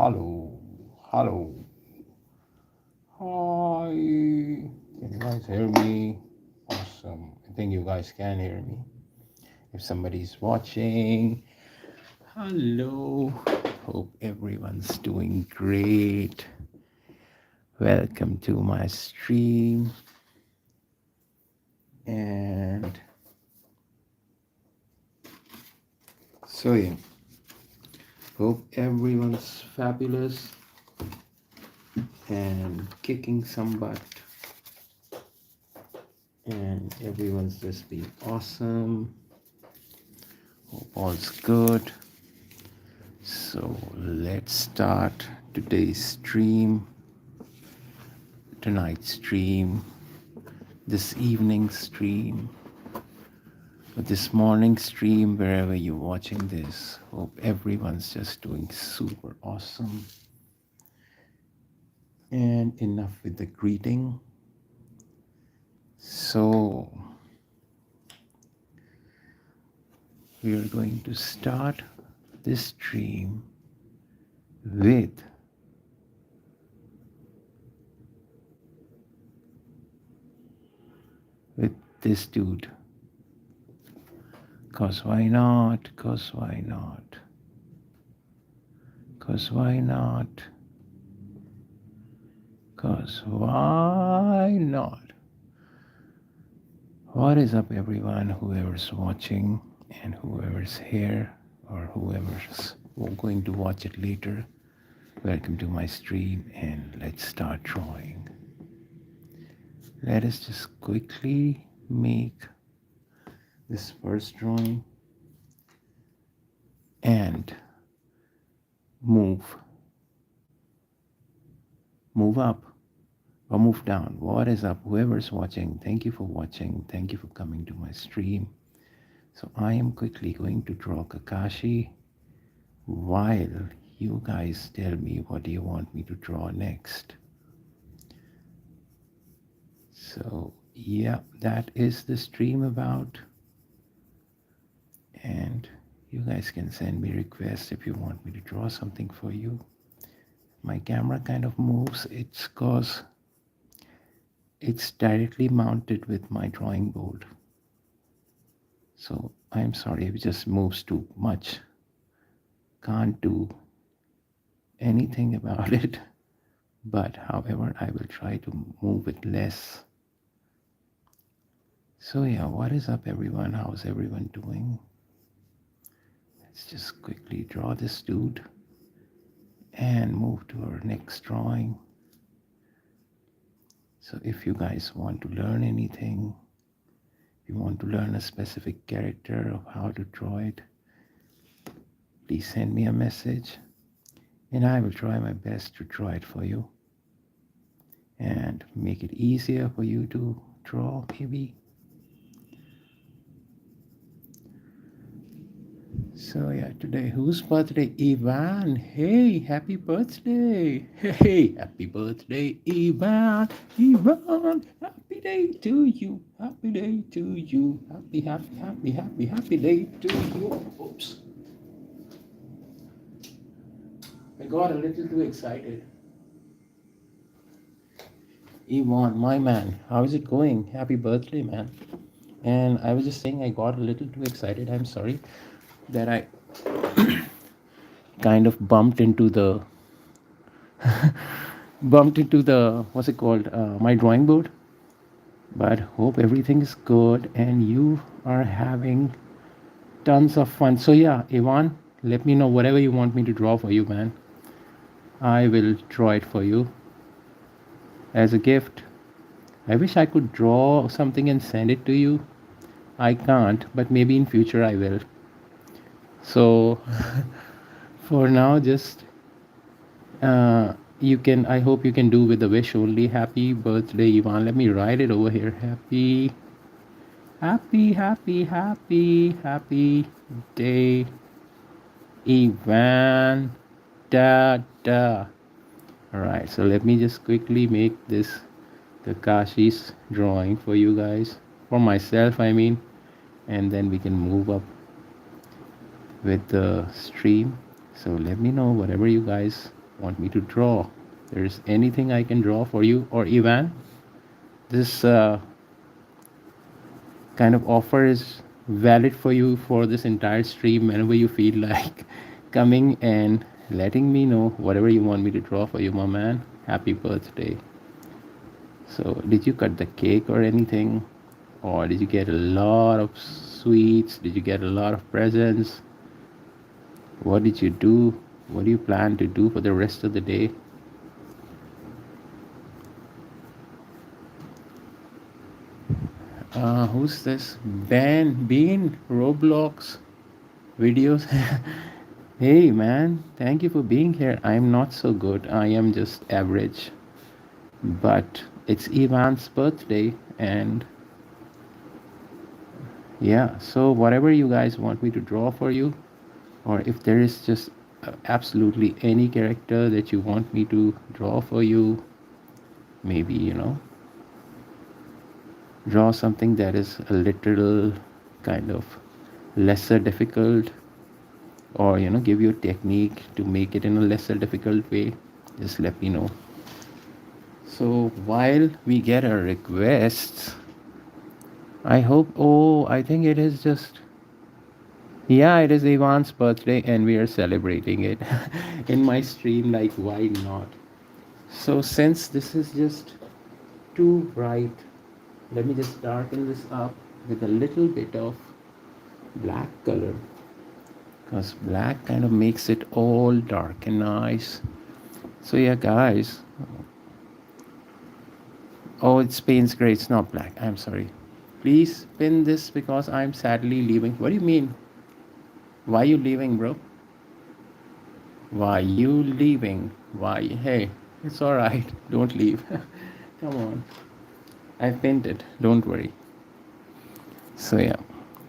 Hello, hello, hi. Can you guys hear me? Awesome. I think you guys can hear me. If somebody's watching, hello. Hope everyone's doing great. Welcome to my stream. And so, yeah, hope everyone's fabulous and kicking some butt. And everyone's just being awesome. Hope all's good. So let's start today's stream, tonight's stream, this evening's stream, this morning's stream, wherever you're watching this. Hope everyone's just doing super awesome. And enough with the greeting. So we are going to start this stream with this dude. Cause why not? Cause why not? Cause why not? Cause why not? What is up, everyone? Whoever's watching and whoever's here or whoever's going to watch it later, welcome to my stream, and let's start drawing. Let us just quickly make this first drawing and move up or move down. What is up? Whoever's watching, thank you for watching. Thank you for coming to my stream. So I am quickly going to draw Kakashi while you guys tell me what do you want me to draw next. So yeah, that is the stream about. And you guys can send me requests if you want me to draw something for you. My camera kind of moves. It's cause it's directly mounted with my drawing board. So I'm sorry if it just moves too much. Can't do anything about it. But however, I will try to move it less. So yeah, what is up, everyone? How's everyone doing? Let's just quickly draw this dude and move to our next drawing. So if you guys want to learn anything, you want to learn a specific character of how to draw it, please send me a message and I will try my best to draw it for you and make it easier for you to draw, maybe. So yeah, today, whose birthday? Ivan. Hey, happy birthday. Hey, happy birthday, Ivan. Ivan, happy day to you. Happy day to you. Happy, happy, happy, happy, happy day to you. Oops. I got a little too excited. Ivan, my man, how is it going? Happy birthday, man. And I was just saying I got a little too excited. I'm sorry that I kind of bumped into the what's it called, my drawing board. But hope everything is good and you are having tons of fun. So yeah, Ivan, let me know whatever you want me to draw for you, man. I will draw it for you as a gift. I wish I could draw something and send it to you. I can't, but maybe in future I will. So for now, just you can, I hope you can do with the wish only. Happy birthday, Ivan. Let me write it over here. Happy day, Ivan. Da da. All right, so let me just quickly make this Kakashi's drawing for you guys, for myself I mean, and then we can move up with the stream. So let me know whatever you guys want me to draw. There's anything I can draw for you, or Ivan, this kind of offer is valid for you for this entire stream whenever you feel like coming and letting me know whatever you want me to draw for you, my man. Happy birthday. So, did you cut the cake or anything? Or did you get a lot of sweets? Did you get a lot of presents? What did you do? What do you plan to do for the rest of the day? Who's this? Bean, Roblox videos. Hey man, thank you for being here. I'm not so good. I am just average. But it's Ivan's birthday, and yeah, so whatever you guys want me to draw for you, or if there is just absolutely any character that you want me to draw for you, maybe, draw something that is a little kind of lesser difficult, or give you a technique to make it in a lesser difficult way, just let me know. So while we get our requests, I hope, I think it is just, yeah, it is Ivan's birthday and we are celebrating it in my stream, like why not? So since this is just too bright, let me just darken this up with a little bit of black color, because black kind of makes it all dark and nice. So yeah, guys. Oh, it's Payne's gray, it's not black. I'm sorry. Please pin this because I'm sadly leaving. What do you mean? Why you leaving, bro? Why you leaving? Why? Hey, it's alright. Don't leave. Come on. I pinned it. Don't worry. So yeah.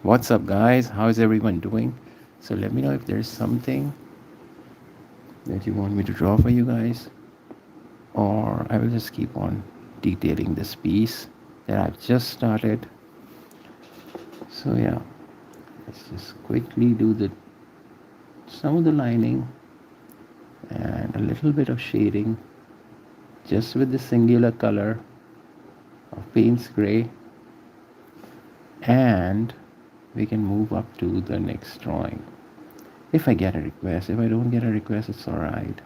What's up, guys? How is everyone doing? So let me know if there's something that you want me to draw for you guys, or I will just keep on detailing this piece that I've just started. So yeah, let's just quickly do some of the lining and a little bit of shading just with the singular color of Payne's gray, and we can move up to the next drawing. If I get a request, if I don't get a request, it's alright.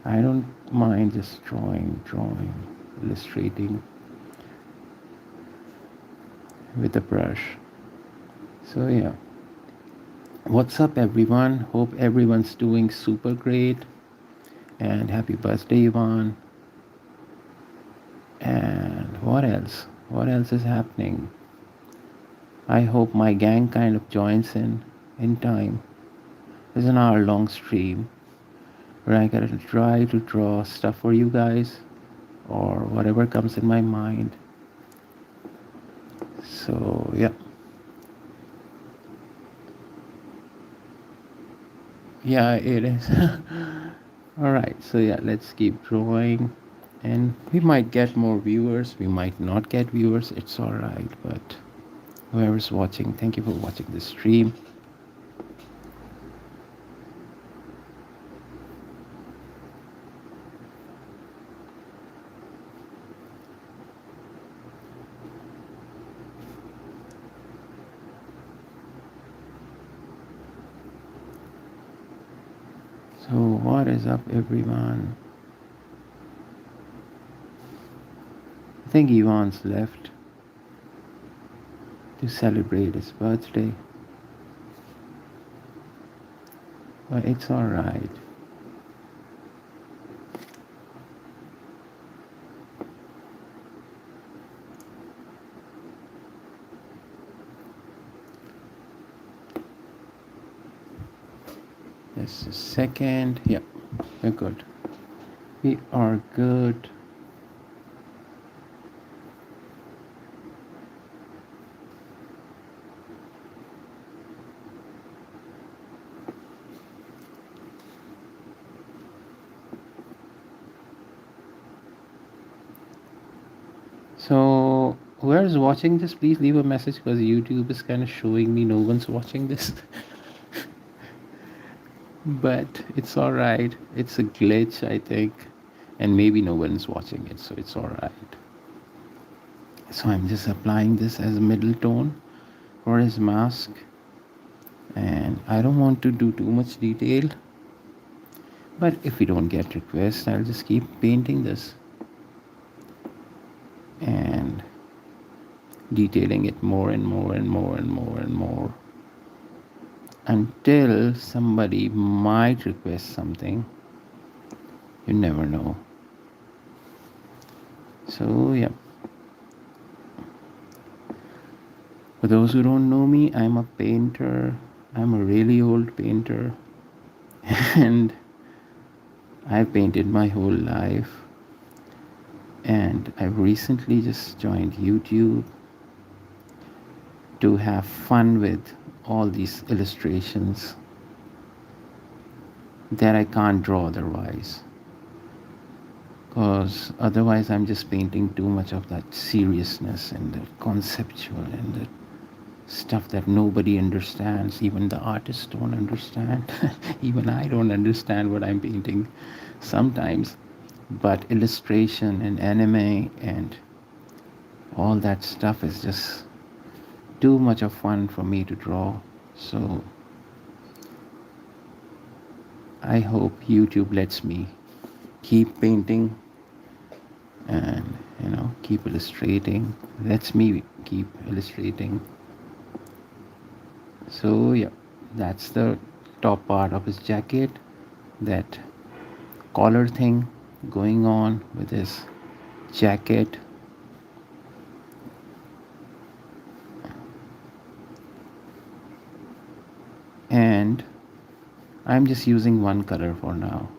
I don't mind just drawing, illustrating with a brush. So yeah, what's up everyone? Hope everyone's doing super great, and happy birthday, Ivan. And what else is happening? I hope my gang kind of joins in time. It's an hour long stream where I gotta try to draw stuff for you guys, or whatever comes in my mind. So yeah. Yeah, it is. Alright, so yeah, let's keep drawing. And we might get more viewers, we might not get viewers, it's alright, but whoever's watching, thank you for watching this stream. So what is up everyone? I think Ivan's left to celebrate his birthday, but it's alright. Just a second. Yeah, we're good. We are good. So whoever's watching this, please leave a message, because YouTube is kind of showing me no one's watching this. but it's all right. It's a glitch, I think, and maybe no one's watching it, so it's all right. So I'm just applying this as a middle tone for his mask, and I don't want to do too much detail, but if we don't get requests, I'll just keep painting this and detailing it more and more and more and more and more until somebody might request something. You never know. So yeah, for those who don't know me, I'm a painter. I'm a really old painter and I've painted my whole life, and I've recently just joined YouTube to have fun with all these illustrations that I can't draw otherwise, because otherwise I'm just painting too much of that seriousness and the conceptual and the stuff that nobody understands. Even the artists don't understand. Even I don't understand what I'm painting sometimes. But illustration and anime and all that stuff is just too much of fun for me to draw. So I hope YouTube lets me keep painting and keep illustrating, lets me keep illustrating. So yeah, that's the top part of his jacket, that collar thing going on with his jacket. And I'm just using one color for now,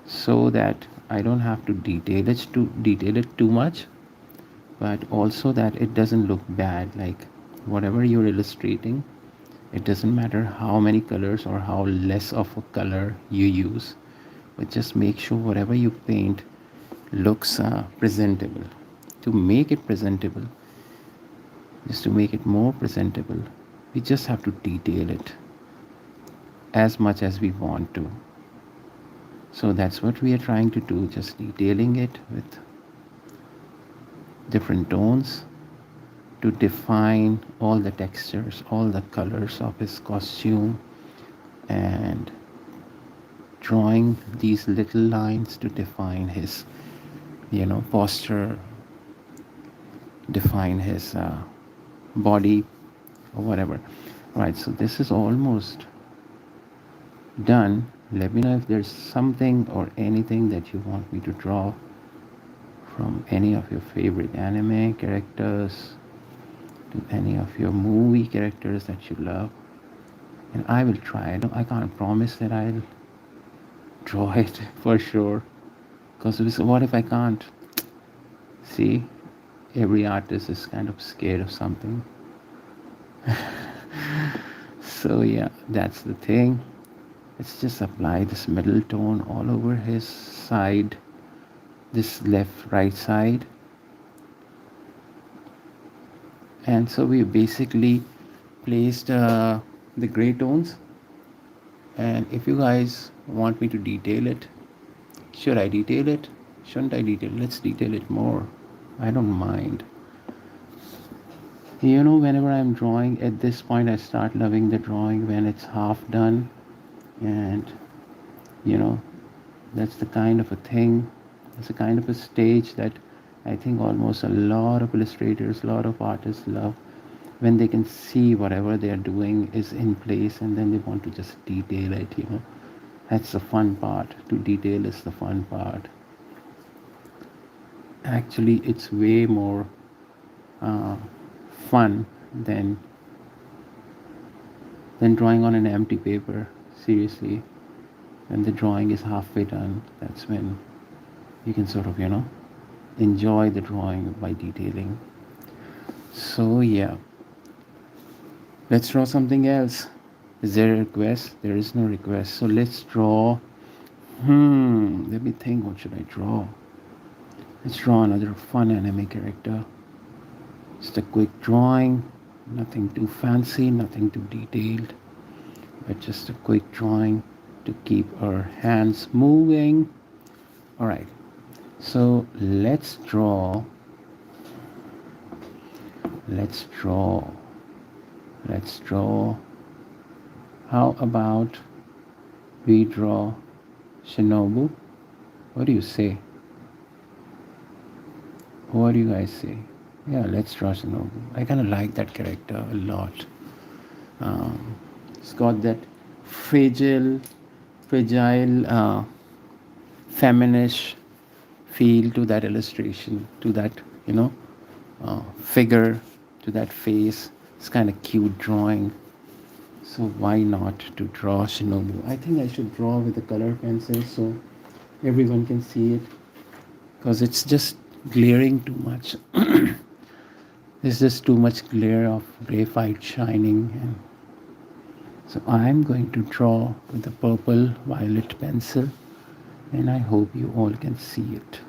so that I don't have to detail it too much, but also that it doesn't look bad. Like whatever you're illustrating, it doesn't matter how many colors or how less of a color you use, but just make sure whatever you paint looks presentable. To make it presentable, just to make it more presentable, we just have to detail it as much as we want to. So that's what we are trying to do, just detailing it with different tones to define all the textures, all the colors of his costume, and drawing these little lines to define his, posture, define his body, or whatever. Right, so this is almost done. Let me know if there's something or anything that you want me to draw from any of your favorite anime characters to any of your movie characters that you love, and I will try. I can't promise that I'll draw it for sure, because what if I can't? See, every artist is kind of scared of something. So yeah, that's the thing. Let's just apply this middle tone all over his side, this left right side. And so we basically placed the gray tones. And if you guys want me to detail it, should I detail it? Shouldn't I detail it? Let's detail it more. I don't mind. Whenever I'm drawing, at this point I start loving the drawing when it's half done. And you know that's the kind of a thing, it's a kind of a stage that I think almost a lot of illustrators, a lot of artists love, when they can see whatever they are doing is in place and then they want to just detail it. That's the fun part. To detail is the fun part. Actually, it's way more uh, fun than drawing on an empty paper. Seriously, when the drawing is halfway done, that's when you can sort of enjoy the drawing by detailing. So yeah, let's draw something else. Is there a request? There is no request, so let's draw. Let me think, what should I draw? Let's draw another fun anime character. Just a quick drawing, nothing too fancy, nothing too detailed, but just a quick drawing to keep our hands moving. All right, so let's draw, let's draw. How about we draw Shinobu? What do you say? What do you guys say? Yeah, let's draw Shinobu. I kind of like that character a lot. It's got that fragile, feminist feel to that illustration, to that, you know, figure, to that face. It's kind of cute drawing. So why not to draw Shinobu? I think I should draw with a color pencil so everyone can see it, because it's just glaring too much. There's just too much glare of graphite shining. And so I'm going to draw with the purple violet pencil, and I hope you all can see it.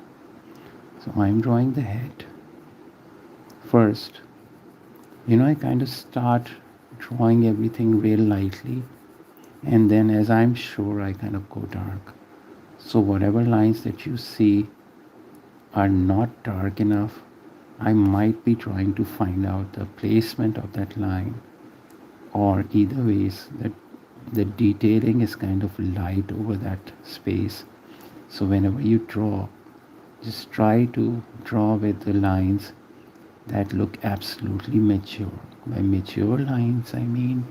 So I'm drawing the head. First, I kind of start drawing everything real lightly, and then as I'm sure, I kind of go dark. So whatever lines that you see are not dark enough, I might be trying to find out the placement of that line, or either ways that the detailing is kind of light over that space. So whenever you draw, just try to draw with the lines that look absolutely mature. By mature lines, I mean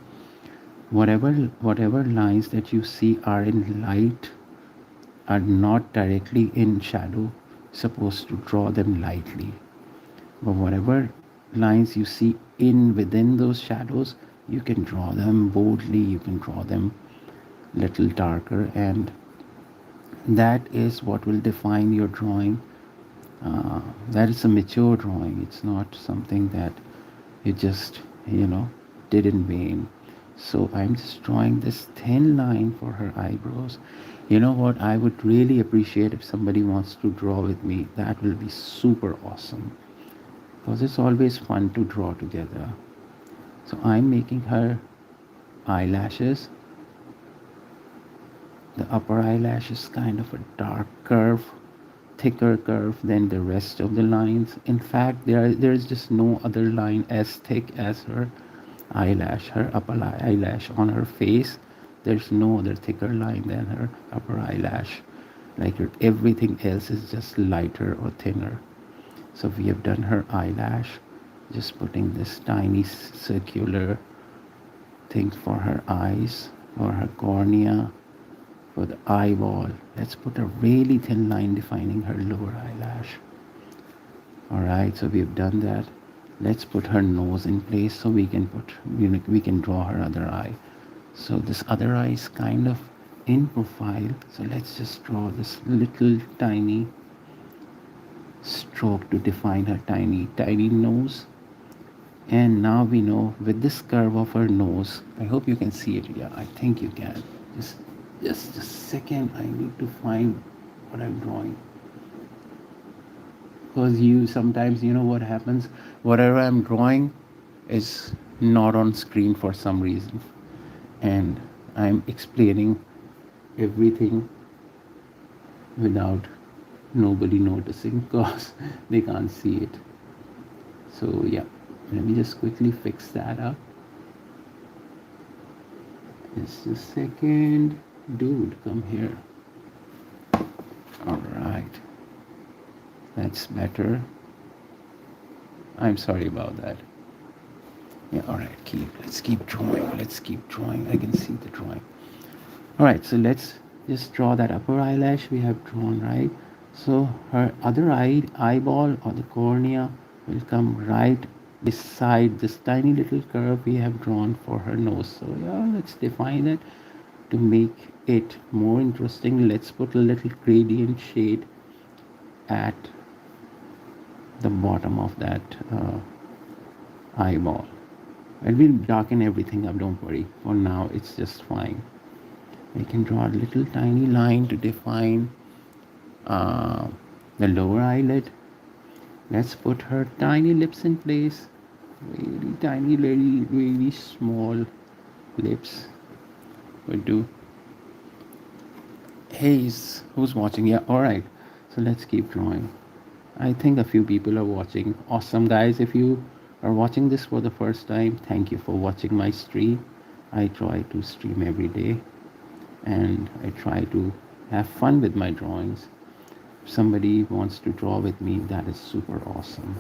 whatever lines that you see are in light, are not directly in shadow, supposed to draw them lightly. But whatever lines you see in within those shadows, you can draw them boldly, you can draw them little darker, and that is what will define your drawing. That is a mature drawing. It's not something that you just did in vain. So I'm just drawing this thin line for her eyebrows. You know what, I would really appreciate if somebody wants to draw with me. That will be super awesome, because it's always fun to draw together. So I'm making her eyelashes. The upper eyelash is kind of a dark curve, thicker curve than the rest of the lines. In fact, there's just no other line as thick as her eyelash, her upper eyelash on her face. There's no other thicker line than her upper eyelash. Like everything else is just lighter or thinner. So we have done her eyelash, just putting this tiny circular thing for her eyes, for her cornea, for the eyeball. Let's put a really thin line defining her lower eyelash. Alright, so we've done that. Let's put her nose in place so we can draw her other eye. So this other eye is kind of in profile. So let's just draw this little tiny stroke to define her tiny nose. And now we know with this curve of her nose, I hope you can see it. Yeah, I think you can. Just a second, I need to find what I'm drawing. Because sometimes what happens, whatever I'm drawing is not on screen for some reason, and I'm explaining everything without nobody noticing because they can't see it. So yeah, let me just quickly fix that up. Just a second. Dude, come here. All right, that's better. I'm sorry about that. Yeah, all right, let's keep drawing. I can see the drawing. All right, so let's just draw that upper eyelash we have drawn, right? So her other eyeball or the cornea will come right beside this tiny little curve we have drawn for her nose. So yeah, let's define it. To make it more interesting, let's put a little gradient shade at the bottom of that eyeball. And we'll darken everything up, don't worry. For now, it's just fine. We can draw a little tiny line to define the lower eyelid. Let's put her tiny lips in place. Really tiny, really, really small lips. would do. Hey, who's watching? Yeah, all right. So let's keep drawing. I think a few people are watching. Awesome, guys. If you are watching this for the first time, thank you for watching my stream. I try to stream every day and I try to have fun with my drawings. If somebody wants to draw with me, that is super awesome.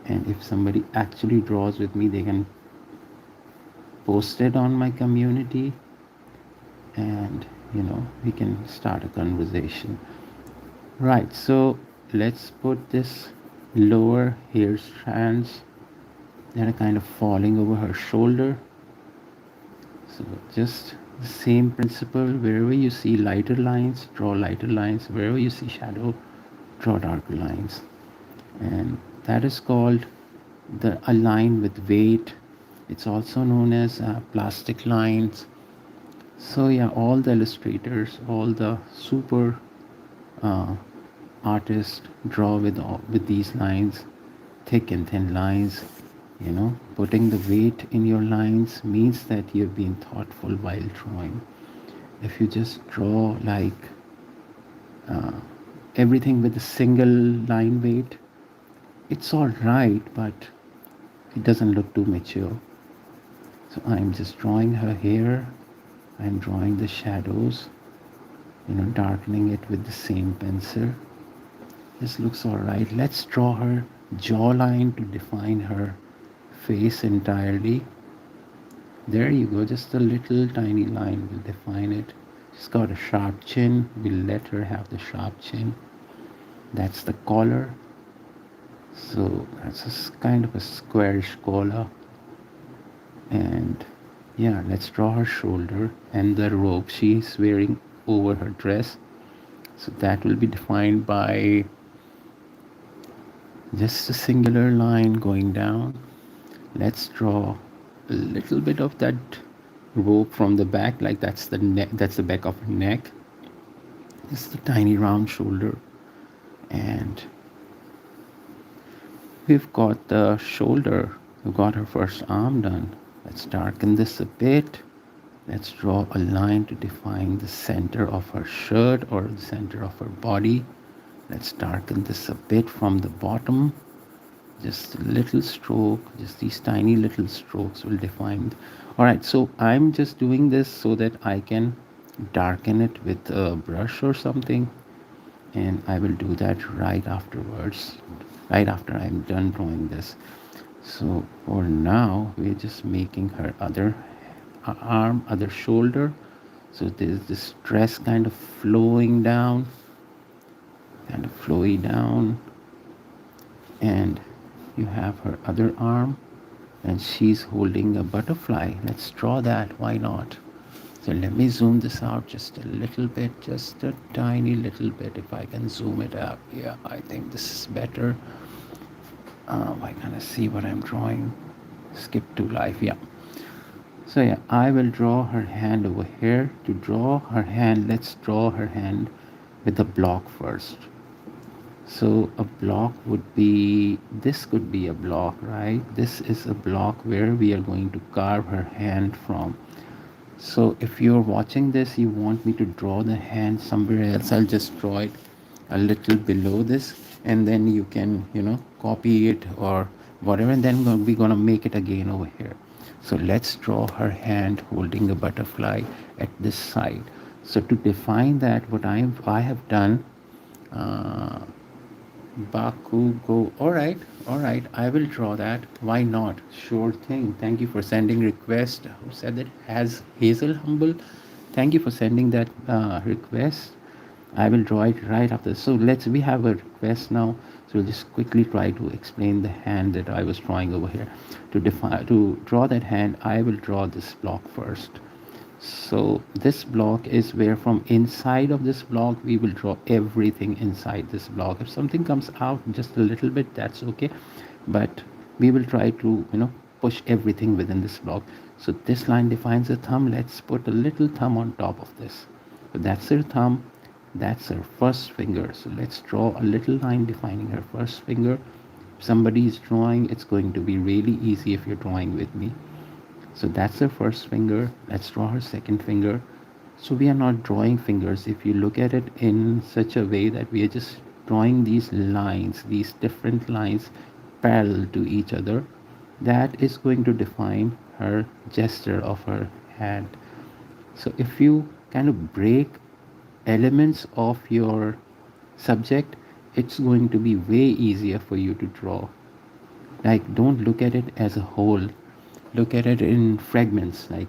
And if somebody actually draws with me, they can post it on my community and we can start a conversation. Right, so let's put this lower hair strands that are kind of falling over her shoulder. So just the same principle. Wherever you see lighter lines, draw lighter lines. Wherever you see shadow, draw darker lines. And that is called the a line with weight. It's also known as plastic lines. So yeah, all the illustrators, all the super uh, artists draw with these lines, thick and thin lines. Putting the weight in your lines means that you've been thoughtful while drawing. If you just draw like uh, everything with a single line weight, it's all right, but it doesn't look too mature. So I'm just drawing her hair. I'm drawing the shadows, darkening it with the same pencil. This looks all right. Let's draw her jawline to define her face entirely. There you go, just a little tiny line will define it. She's got a sharp chin. We'll let her have the sharp chin. That's the collar. So that's kind of a squarish collar. And yeah, let's draw her shoulder and the robe she's wearing over her dress. So that will be defined by just a singular line going down. Let's draw a little bit of that rope from the back, like that's the neck, that's the back of her neck. This is the tiny round shoulder, and we've got the shoulder. We've got her first arm done. Let's darken this a bit. Let's draw a line to define the center of her shirt or the center of her body. Let's darken this a bit from the bottom. Just a little stroke, just these tiny little strokes will define. All right, so I'm just doing this so that I can darken it with a brush or something, and I will do that right afterwards, right after I'm done drawing this. So for now, we're just making her other arm, other shoulder. So there's this dress kind of flowing down, and you have her other arm and she's holding a butterfly. Let's draw that, why not? So let me zoom this out just a little bit, just a tiny little bit, if I can zoom it out. Yeah, I think this is better. Why can't I see what I'm drawing? Skip to life. Yeah. So yeah, I will draw her hand over here. To draw her hand, let's draw her hand with a block first. So a block would be, this could be a block, right? This is a block where we are going to carve her hand from. So if you're watching this, you want me to draw the hand somewhere else, I'll just draw it a little below this, and then you can, copy it or whatever, and then we're going to make it again over here. So let's draw her hand holding a butterfly at this side. So to define that, what I have done, Bakugo. All right, I will draw that. Why not? Sure thing. Thank you for sending request. Who said that? Has Hazel Humble? Thank you for sending that request. I will draw it right after. So we have a request now. So we'll just quickly try to explain the hand that I was drawing over here. To draw that hand, I will draw this block first. So this block is where from inside of this block we will draw everything inside this block. If something comes out just a little bit, that's okay, but we will try to push everything within this block. So this line defines a thumb. Let's put a little thumb on top of this. So that's her thumb, that's her first finger. So let's draw a little line defining her first finger. If somebody is drawing, it's going to be really easy if you're drawing with me. So that's her first finger. Let's draw her second finger. So we are not drawing fingers. If you look at it in such a way that we are just drawing these lines, these different lines parallel to each other, that is going to define her gesture of her hand. So if you kind of break elements of your subject, it's going to be way easier for you to draw. Like, don't look at it as a whole, look at it in fragments. Like,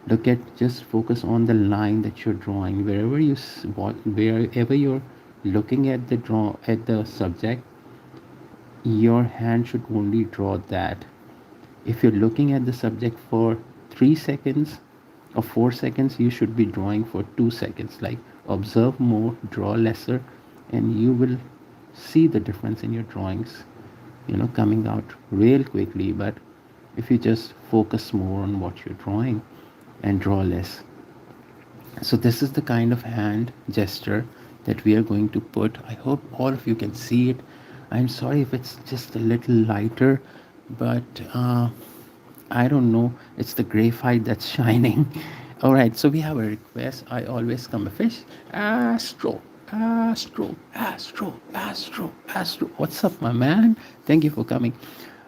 look at, just focus on the line that you're drawing. Wherever you're looking at the draw at the subject, your hand should only draw that. If you're looking at the subject for 3 seconds or 4 seconds, you should be drawing for 2 seconds. Like, observe more, draw lesser, and you will see the difference in your drawings, coming out real quickly. But if you just focus more on what you're drawing and draw less. So this is the kind of hand gesture that we are going to put. I hope all of you can see it. I'm sorry if it's just a little lighter, but I don't know. It's the graphite that's shining. All right, so we have a request. I always come a fish. Astro, Astro, Astro, Astro, Astro. What's up, my man? Thank you for coming.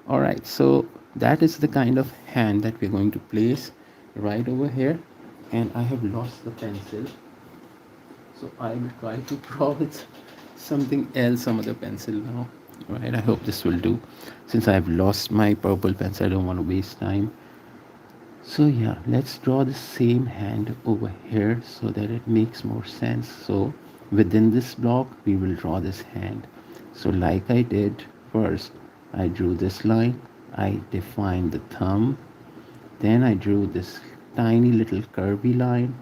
All right, so that is the kind of hand that we're going to place right over here. And I have lost the pencil, so I will try to draw with something else, some other pencil now. All right, I hope this will do. Since I've lost my purple pencil, I don't want to waste time. So yeah, let's draw the same hand over here so that it makes more sense. So within this block, we will draw this hand. So like I did first, I drew this line, I defined the thumb, then I drew this tiny little curvy line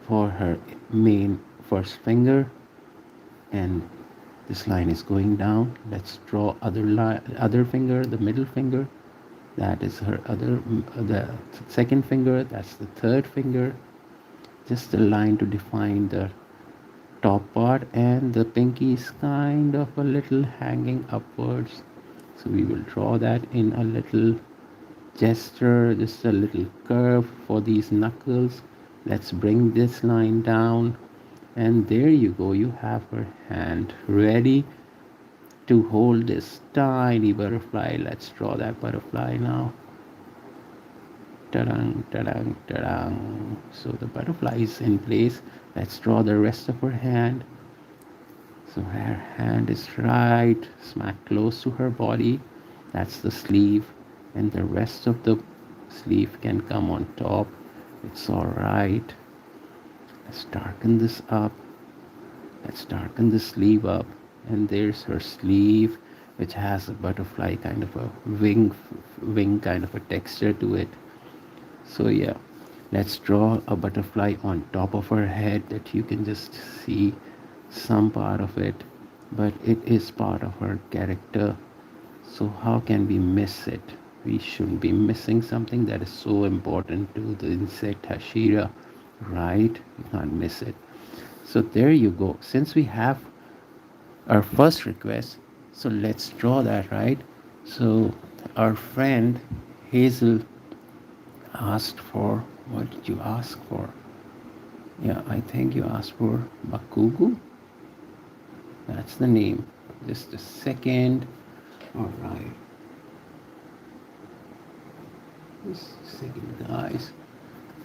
for her main first finger, and this line is going down. Let's draw other finger, the middle finger. That is her the second finger. That's the third finger. Just a line to define the top part, and the pinky is kind of a little hanging upwards. So we will draw that in a little gesture, just a little curve for these knuckles. Let's bring this line down, and there you go. You have her hand ready to hold this tiny butterfly. Let's draw that butterfly now. Ta-dang, ta-dang, ta-dang. So the butterfly is in place. Let's draw the rest of her hand. So her hand is right smack close to her body. That's the sleeve, and the rest of the sleeve can come on top. It's all right. Let's darken this up. Let's darken the sleeve up, and there's her sleeve, which has a butterfly kind of a wing kind of a texture to it. So yeah, let's draw a butterfly on top of her head that you can just see some part of it, but it is part of her character. So how can we miss it? We shouldn't be missing something that is so important to the insect Hashira, right? You can't miss it. So there you go. Since we have our first request, so let's draw that, right? So our friend Hazel asked for, what did you ask for? Yeah, I think you asked for Bakugu. That's the name. Just a second. All right. Just a second, guys.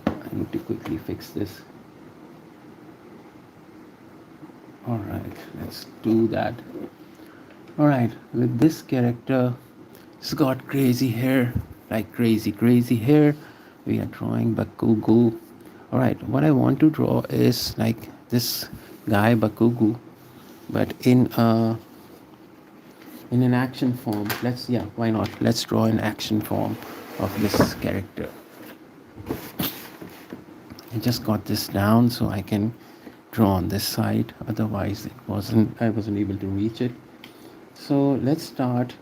I need to quickly fix this. All right, let's do that. All right, with this character, it's got crazy hair, like crazy hair. We are drawing Bakugu. All right, what I want to draw is like this guy Bakugu, but in an action form. Why not? Let's draw an action form of this character. I just got this down so I can draw on this side, otherwise I wasn't able to reach it. So let's start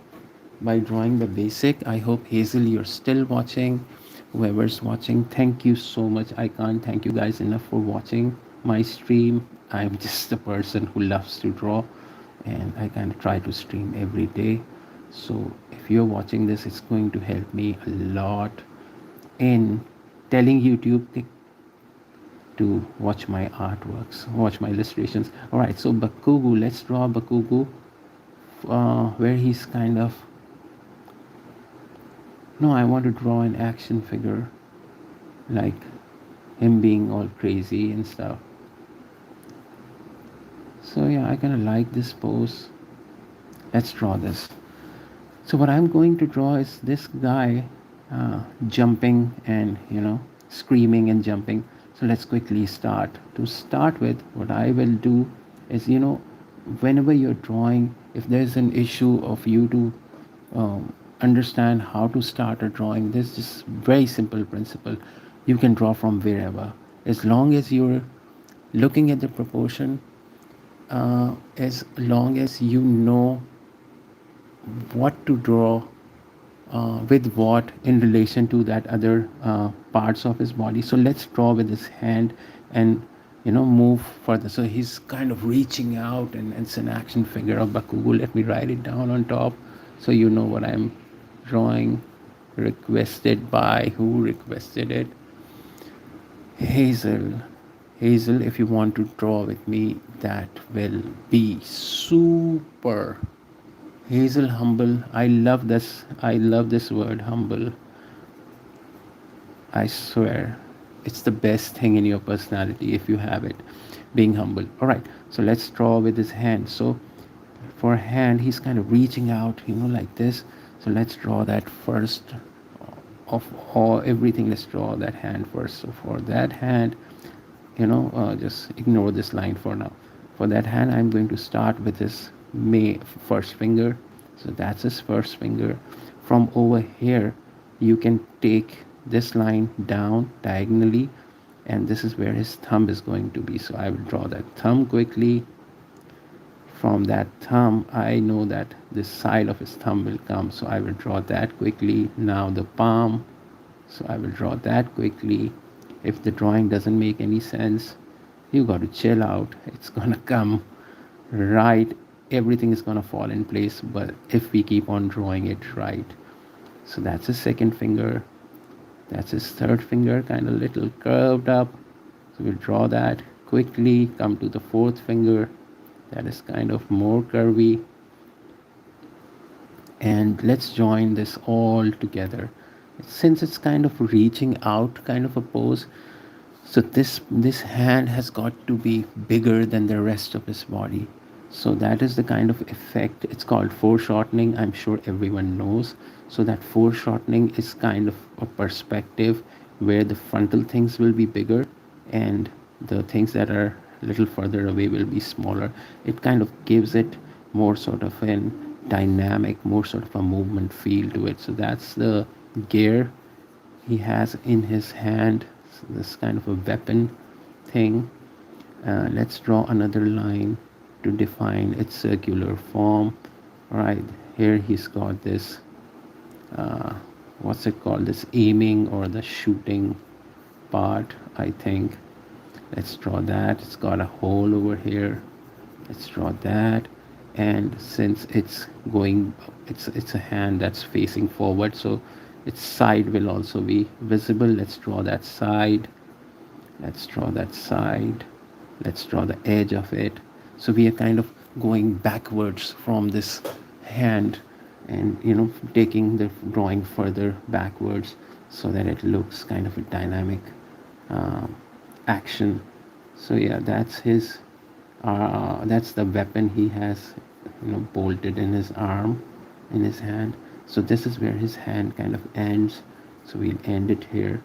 by drawing the basic. I hope, Hazel, you're still watching. Whoever's watching, thank you so much. I can't thank you guys enough for watching my stream. I'm just a person who loves to draw, and I kind of try to stream every day. So if you're watching this, it's going to help me a lot. in telling YouTube to watch my artworks, watch my illustrations. All right, so Bakugu, let's draw Bakugu, where he's kind of, no, I want to draw an action figure, like him being all crazy and stuff. So yeah, I kind of like this pose. Let's draw this. So what I'm going to draw is this guy jumping and screaming and jumping. So let's quickly start. To start with, what I will do is, whenever you're drawing, if there's an issue of you to understand how to start a drawing, there's this very simple principle. You can draw from wherever, as long as you're looking at the proportion, as long as you know what to draw with what in relation to that other parts of his body. So let's draw with his hand and move further. So he's kind of reaching out, and it's an action figure of Bakugo. Let me write it down on top so you know what I'm drawing. Requested by, who requested it? Hazel. Hazel, if you want to draw with me, that will be super. Hazel, humble. I love this. I love this word, humble. I swear, it's the best thing in your personality if you have it, being humble. All right, so let's draw with his hand. So for hand, he's kind of reaching out, like this. So let's draw that first of all, everything. Let's draw that hand first. So for that hand, just ignore this line for now. For that hand, I'm going to start with his first finger. So that's his first finger. From over here, you can take this line down diagonally, and this is where his thumb is going to be. So I will draw that thumb quickly. From that thumb, I know that this side of his thumb will come, so I will draw that quickly. Now the palm, so I will draw that quickly. If the drawing doesn't make any sense, you got to chill out. It's gonna come right, everything is gonna fall in place, but if we keep on drawing it right. So that's his second finger. That's his third finger, kind of little curved up. So we'll draw that quickly. Come to the fourth finger. That is kind of more curvy. And let's join this all together. Since it's kind of reaching out kind of a pose, so this hand has got to be bigger than the rest of his body. So that is the kind of effect. It's called foreshortening. I'm sure everyone knows. So that foreshortening is kind of a perspective where the frontal things will be bigger and the things that are a little further away will be smaller. It kind of gives it more sort of an dynamic, more sort of a movement feel to it. So that's the gear he has in his hand. So this kind of a weapon thing. Let's draw another line to define its circular form. All right, here he's got this what's it called, this aiming or the shooting part, I think. Let's draw that. It's got a hole over here. Let's draw that. And since it's going, it's a hand that's facing forward, so its side will also be visible. Let's draw that side. Let's draw that side. Let's draw the edge of it. So we are kind of going backwards from this hand and taking the drawing further backwards so that it looks kind of a dynamic action. So yeah, that's his that's the weapon he has bolted in his arm, in his hand. So this is where his hand kind of ends, so we'll end it here.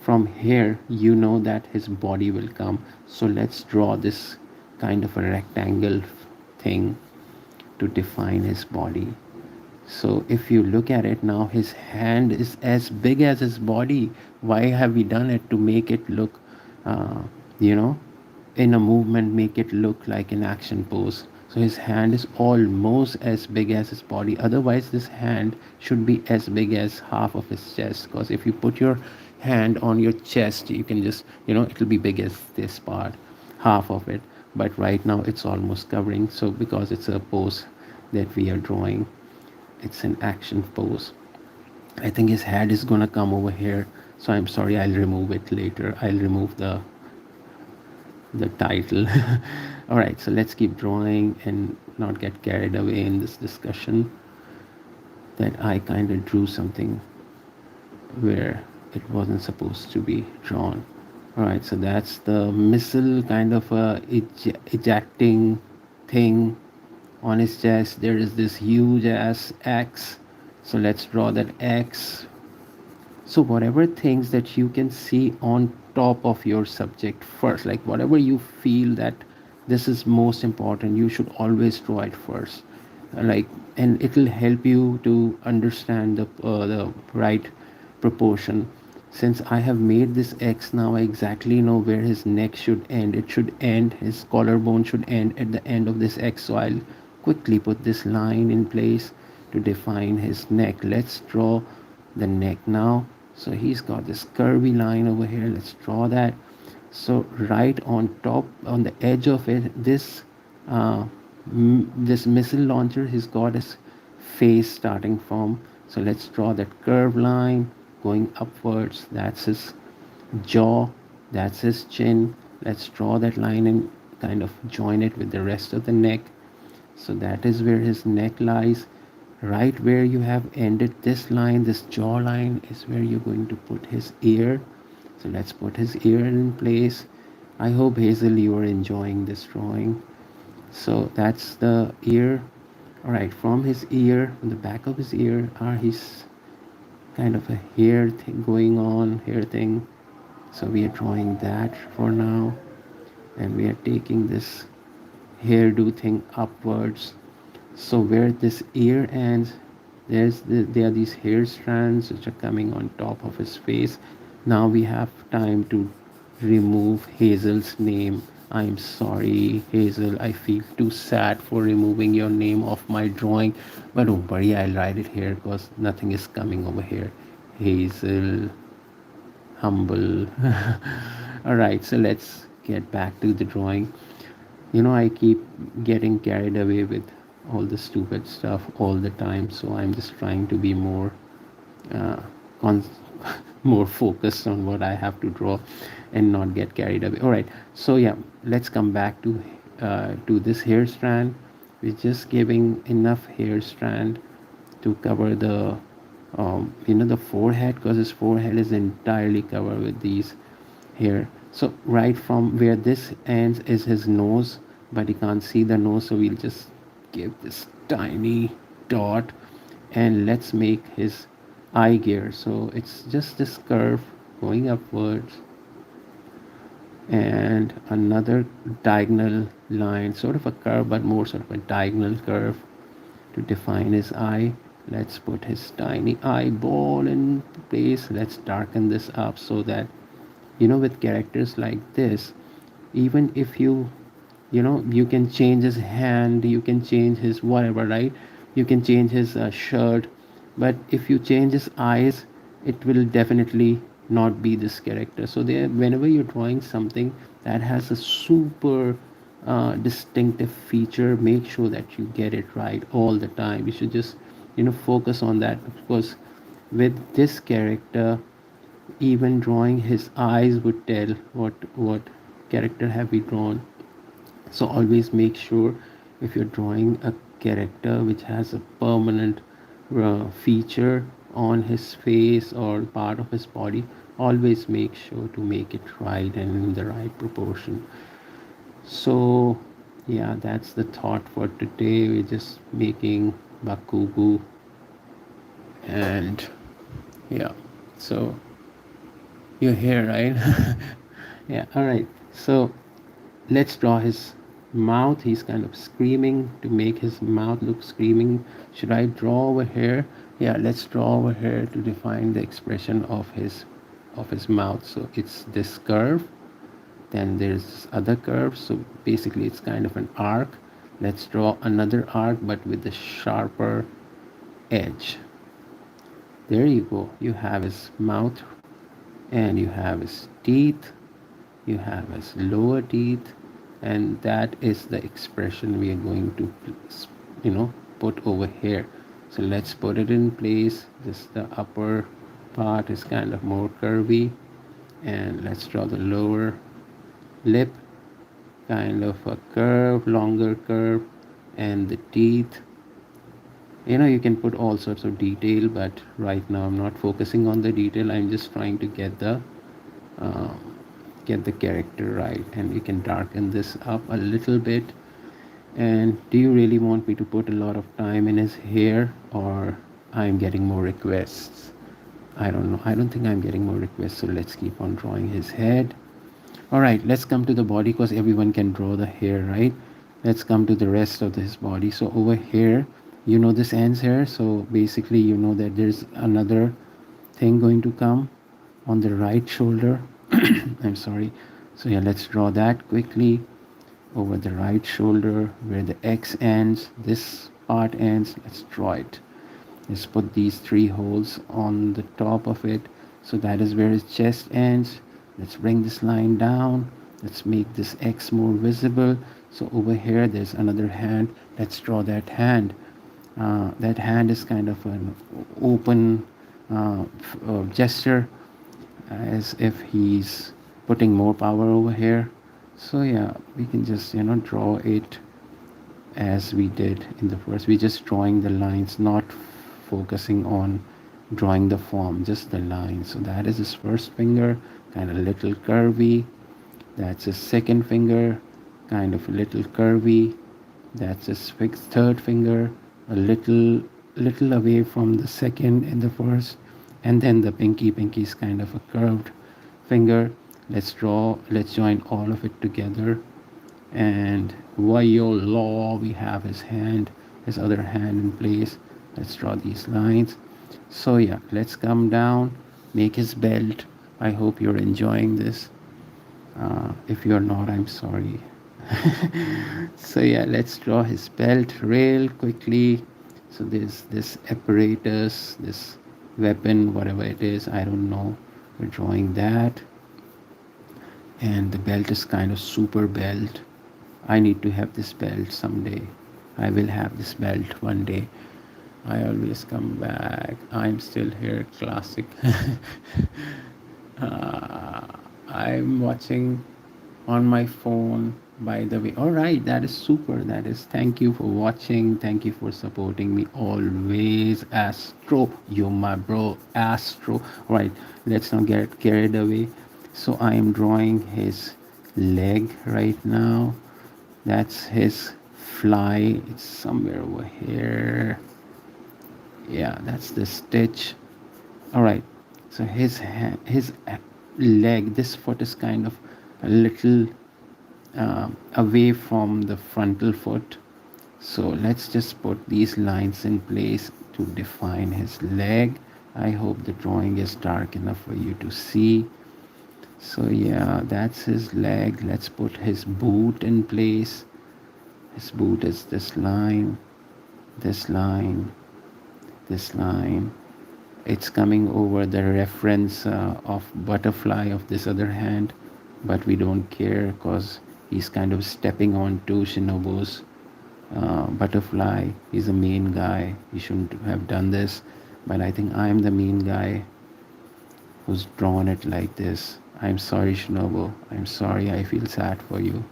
From here, that his body will come. So let's draw this kind of a rectangle thing to define his body. So if you look at it now, his hand is as big as his body. Why have we done it? To make it look in a movement, make it look like an action pose. So his hand is almost as big as his body. Otherwise this hand should be as big as half of his chest, because if you put your hand on your chest, you can just it'll be big as this part, half of it. But right now it's almost covering, so because it's a pose that we are drawing, it's an action pose. I think his head is gonna come over here. So I'm sorry, I'll remove it later. I'll remove the title. All right, so let's keep drawing and not get carried away in this discussion that I kind of drew something where it wasn't supposed to be drawn. All right, so that's the missile kind of ejecting thing on his chest. There is this huge ass X. So let's draw that X. So whatever things that you can see on top of your subject first, like whatever you feel that this is most important, you should always draw it first. Like, and it will help you to understand the right proportion. Since I have made this X, now I exactly know where his neck should end. It should end, his collarbone should end at the end of this X. So I'll quickly put this line in place to define his neck. Let's draw the neck now. So he's got this curvy line over here. Let's draw that. So right on top, on the edge of it, this missile launcher, he's got his face starting from. So let's draw that curved line going upwards. That's his jaw, that's his chin. Let's draw that line and kind of join it with the rest of the neck. So that is where his neck lies. Right where you have ended this line, this jaw line, is where you're going to put his ear. So let's put his ear in place. I hope, Hazel, you are enjoying this drawing. So that's the ear. All right, from his ear, from the back of his ear, are his kind of a hair thing going on, hair thing. So we are drawing that for now, and we are taking this hairdo thing upwards. So where this ear ends, there are these hair strands which are coming on top of his face. Now we have time to remove Hazel's name. I'm sorry, Hazel, I feel too sad for removing your name off my drawing, but don't worry, I'll write it here because nothing is coming over here. Hazel, humble. All right, so let's get back to the drawing. I keep getting carried away with all the stupid stuff all the time, so I'm just trying to be more uh, con- more focused on what I have to draw and not get carried away. All right, so yeah, let's come back to this hair strand. We're just giving enough hair strand to cover the forehead, because his forehead is entirely covered with these hair. So right from where this ends is his nose, but you can't see the nose, so we'll just give this tiny dot, and let's make his eye gear. So it's just this curve going upwards and another diagonal line, sort of a curve but more sort of a diagonal curve to define his eye. Let's put his tiny eyeball in place. Let's darken this up so that, with characters like this, even if you can change his hand, you can change his whatever, right? You can change his shirt, but if you change his eyes, it will definitely not be this character. So there, whenever you're drawing something that has a super distinctive feature, make sure that you get it right all the time. You should just focus on that, because with this character, even drawing his eyes would tell what character have we drawn. So always make sure, if you're drawing a character which has a permanent feature on his face or part of his body, always make sure to make it right and in the right proportion. So yeah, that's the thought for today. We're just making Bakugu, and yeah, so you're here, right? Yeah, all right, so let's draw his mouth. He's kind of screaming. To make his mouth look screaming, should I draw over here? Yeah, let's draw over here to define the expression of his mouth. So it's this curve, then there's this other curve, so basically it's kind of an arc. Let's draw another arc but with a sharper edge. There you go, you have his mouth, and you have his teeth, you have his lower teeth, and that is the expression we are going to put over here. So let's put it in place. This is the upper part is kind of more curvy. And let's draw the lower lip, kind of a curve, longer curve, and the teeth. You can put all sorts of detail, but right now I'm not focusing on the detail. I'm just trying to uh, get the character right. And you can darken this up a little bit. And do you really want me to put a lot of time in his hair, or I'm getting more requests? I don't know. I don't think I'm getting more requests, so let's keep on drawing his head. All right, let's come to the body, because everyone can draw the hair, right? Let's come to the rest of his body. So over here, this ends here. So basically, that there's another thing going to come on the right shoulder. I'm sorry. So yeah, let's draw that quickly. Over the right shoulder, where the X ends, this part ends, let's draw it. Let's put these 3 holes on the top of it. So that is where his chest ends. Let's bring this line down. Let's make this X more visible. So over here, there's another hand. Let's draw that hand. That hand is kind of an open gesture, as if he's putting more power over here. So yeah, we can just draw it as we did in the first. We're just drawing the lines, not focusing on drawing the form, just the line. So that is his first finger, kind of little curvy. That's his second finger, kind of a little curvy. That's his third finger, a little away from the second and the first. And then the pinky is kind of a curved finger. Let's join all of it together. And voila, we have his hand, his other hand in place. Let's draw these lines. So yeah, let's come down, make his belt. I hope you're enjoying this. If you're not, I'm sorry. So yeah, let's draw his belt real quickly. So there's this apparatus, this weapon, whatever it is, I don't know. We're drawing that. And the belt is kind of super belt. I need to have this belt someday. I will have this belt one day. I always come back. I'm still here, classic. I'm watching on my phone, by the way. All right, that is super. That is, thank you for watching. Thank you for supporting me always. Astro, you're my bro, Astro. All right, let's not get carried away. So I am drawing his leg right now. That's his fly. It's somewhere over here. Yeah, that's the stitch. All right, so his leg, this foot is kind of a little away from the frontal foot. So let's just put these lines in place to define his leg. I hope the drawing is dark enough for you to see. So yeah, that's his leg. Let's put his boot in place. His boot is this line, this line, this line. It's coming over the reference of butterfly of this other hand, but we don't care because he's kind of stepping on to Shinobu's butterfly. He's the main guy. He shouldn't have done this, but I think I'm the main guy who's drawn it like this. I'm sorry, Shinobu. I'm sorry. I feel sad for you.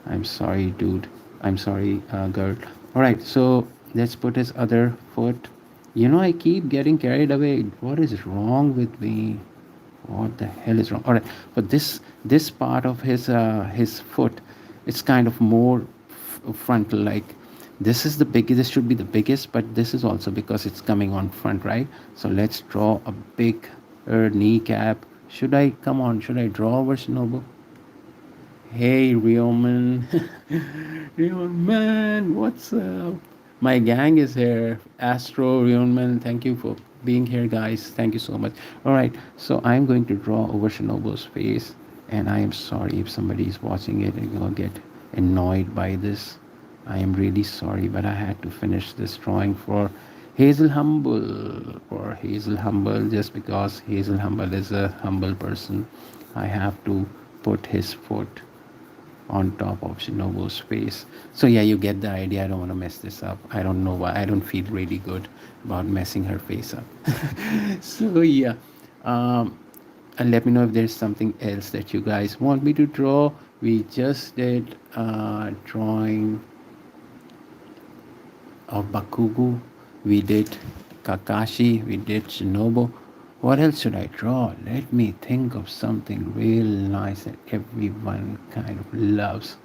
I'm sorry, dude. I'm sorry, girl. All right, so let's put his other foot. I keep getting carried away. What is wrong with me? What the hell is wrong? All right, but this part of his foot, it's kind of more frontal. Like this is the biggest. This should be the biggest, but this is also because it's coming on front, right? So let's draw a big kneecap. Should I draw over Shinobu? Hey, real man. Real man, what's up? My gang is here. Astro, Real man, thank you for being here, guys. Thank you so much. All right, so I'm going to draw over Shinobu's face, and I am sorry if somebody is watching it and you'll get annoyed by this. I am really sorry, but I had to finish this drawing for Hazel Humble. For Hazel Humble, just because Hazel Humble is a humble person, I have to put his foot on top of Shinobu's face. So yeah, you get the idea. I don't want to mess this up. I don't know why. I don't feel really good about messing her face up. So yeah, um, and let me know if there's something else that you guys want me to draw. We just did drawing of Bakugo, we did Kakashi, we did Shinobu. What else should I draw? Let me think of something real nice that everyone kind of loves.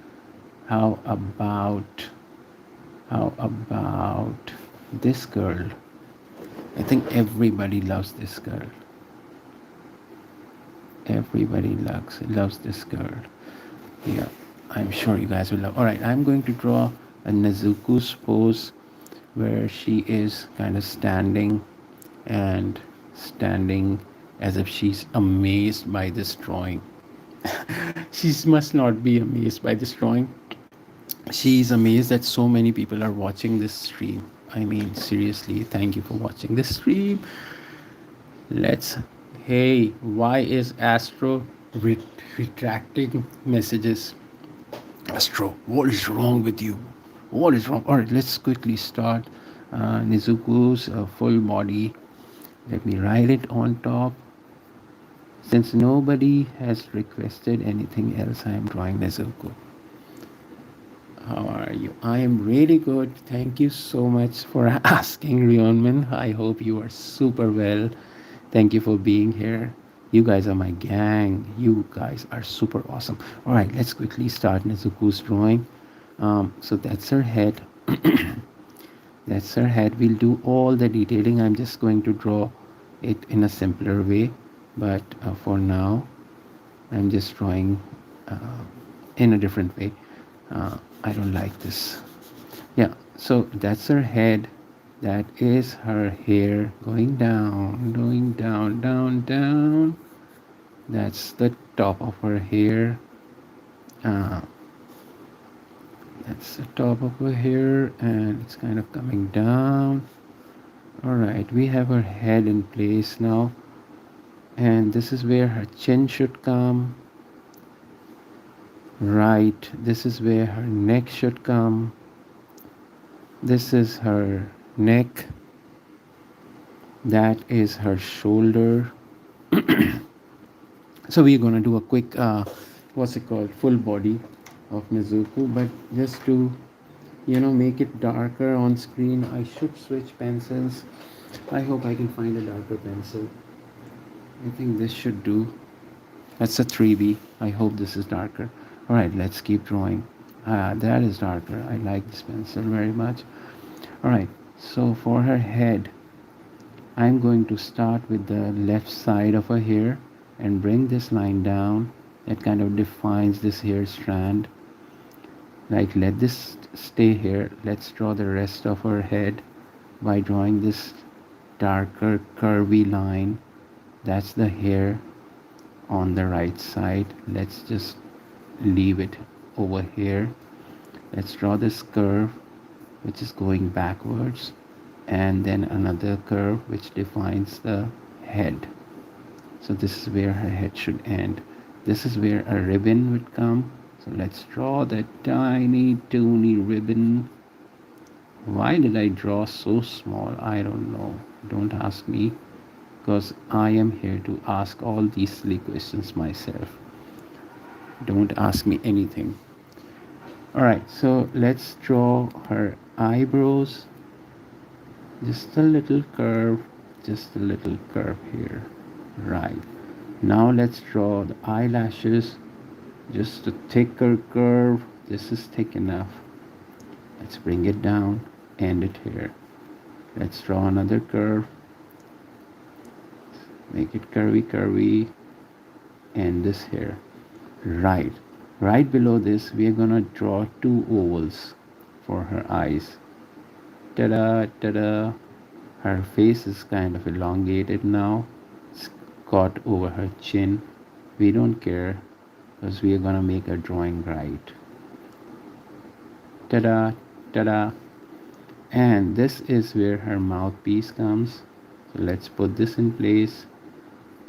How about how about this girl? I think everybody loves this girl. Everybody loves this girl. Yeah, I'm sure you guys will love. All right, I'm going to draw a Nezuko's pose where she is kind of standing and standing as if she's amazed by this drawing. She must not be amazed by this drawing. She's amazed that so many people are watching this stream. I mean, seriously, thank you for watching this stream. Let's. Hey, why is Astro retracting messages? Astro, what is wrong with you? What is wrong? All right, let's quickly start. Nezuko's full body. Let me write it on top. Since nobody has requested anything else, I am drawing Nezuko. How are you? I am really good. Thank you so much for asking, Rionman. I hope you are super well. Thank you for being here. You guys are my gang. You guys are super awesome. All right, let's quickly start Nezuko's drawing. So that's her head. That's her head. We'll do all the detailing. I'm just going to draw it in a simpler way. But for now, I'm just drawing in a different way. I don't like this. Yeah, so that's her head. That is her hair going down, down, down. That's the top of her hair. Uh, that's the top of her hair, and it's kind of coming down. All right, we have her head in place now, and this is where her chin should come. Right, this is where her neck should come. This is her neck. That is her shoulder. So we're gonna do a quick what's it called, full body of Nezuko, but just to make it darker on screen, I should switch pencils. I hope I can find a darker pencil. I think this should do. That's a 3B. I hope this is darker. All right, let's keep drawing. That is darker. I like this pencil very much. All right, so for her head, I'm going to start with the left side of her hair and bring this line down. That kind of defines this hair strand. Like, let this stay here. Let's draw the rest of her head by drawing this darker curvy line. That's the hair on the right side. Let's just leave it over here. Let's draw this curve which is going backwards, and then another curve which defines the head. So this is where her head should end. This is where a ribbon would come. So let's draw that tiny toony ribbon. Why did I draw so small? I don't know. Don't ask me, because I am here to ask all these silly questions myself. Don't ask me anything. All right, so let's draw her eyebrows. Just a little curve, just a little curve here. Right. Now let's draw the eyelashes. Just a thicker curve. This is thick enough. Let's bring it down, end it here. Let's draw another curve. Make it curvy, curvy. End this here. Right. Right below this, we are gonna draw two ovals for her eyes. Ta-da, ta-da. Her face is kind of elongated now. It's got over her chin. We don't care, because we are gonna make a drawing right. Ta-da, ta-da. And this is where her mouthpiece comes. So let's put this in place.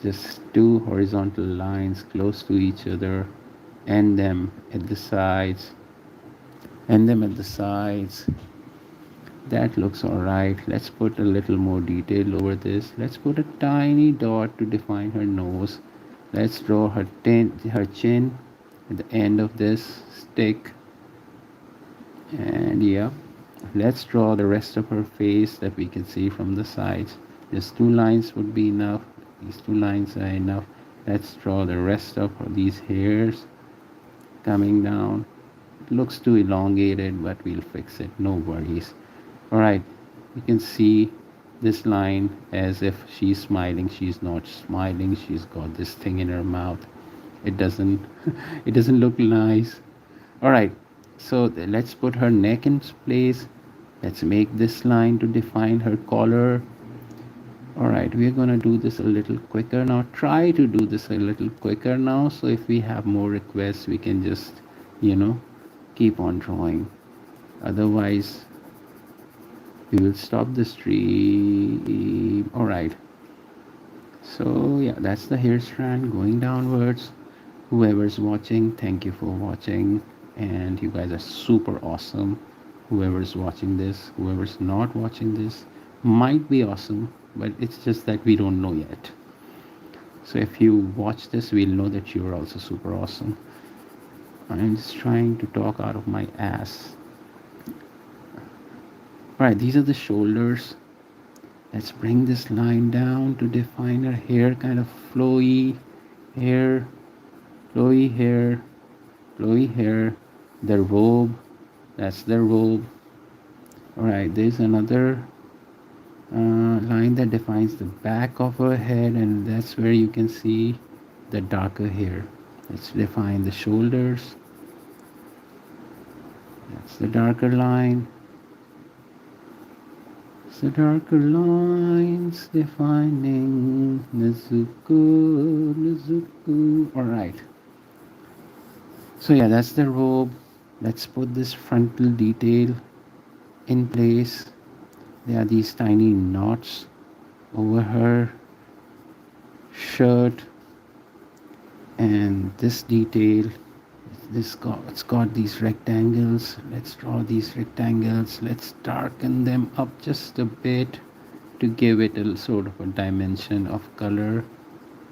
Just two horizontal lines close to each other. and them at the sides, and them at the sides. That looks alright. Let's put a little more detail over this. Let's put a tiny dot to define her nose. Let's draw her chin at the end of this stick. And yeah, let's draw the rest of her face that we can see from the sides. Just 2 lines would be enough. These 2 lines are enough. Let's draw the rest of these hairs coming down. It looks too elongated, but we'll fix it. No worries. Alright, you can see this line as if she's smiling. She's not smiling. She's got this thing in her mouth. It doesn't it doesn't look nice. Alright, so let's put her neck in place. Let's make this line to define her collar. Alright, we're gonna do this a little quicker now. Try to do this a little quicker now, so if we have more requests we can just, you know, keep on drawing. Otherwise we will stop the stream. Alright, so yeah, that's the hair strand going downwards. Whoever's watching, thank you for watching, and you guys are super awesome. Whoever's watching this, whoever's not watching this might be awesome, but it's just that we don't know yet. So if you watch this, we'll know that you're also super awesome. I'm just trying to talk out of my ass. Right, these are the shoulders. Let's bring this line down to define her hair, kind of flowy hair, flowy hair, flowy hair. The robe, that's the robe. Alright, there's another line that defines the back of her head, and that's where you can see the darker hair. Let's define the shoulders. That's the darker line. The darker lines defining Nezuko, Nezuko. Alright. So yeah, that's the robe. Let's put this frontal detail in place. There are these tiny knots over her shirt, and this detail, it's got these rectangles. Let's draw these rectangles. Let's darken them up just a bit to give it a sort of a dimension of color.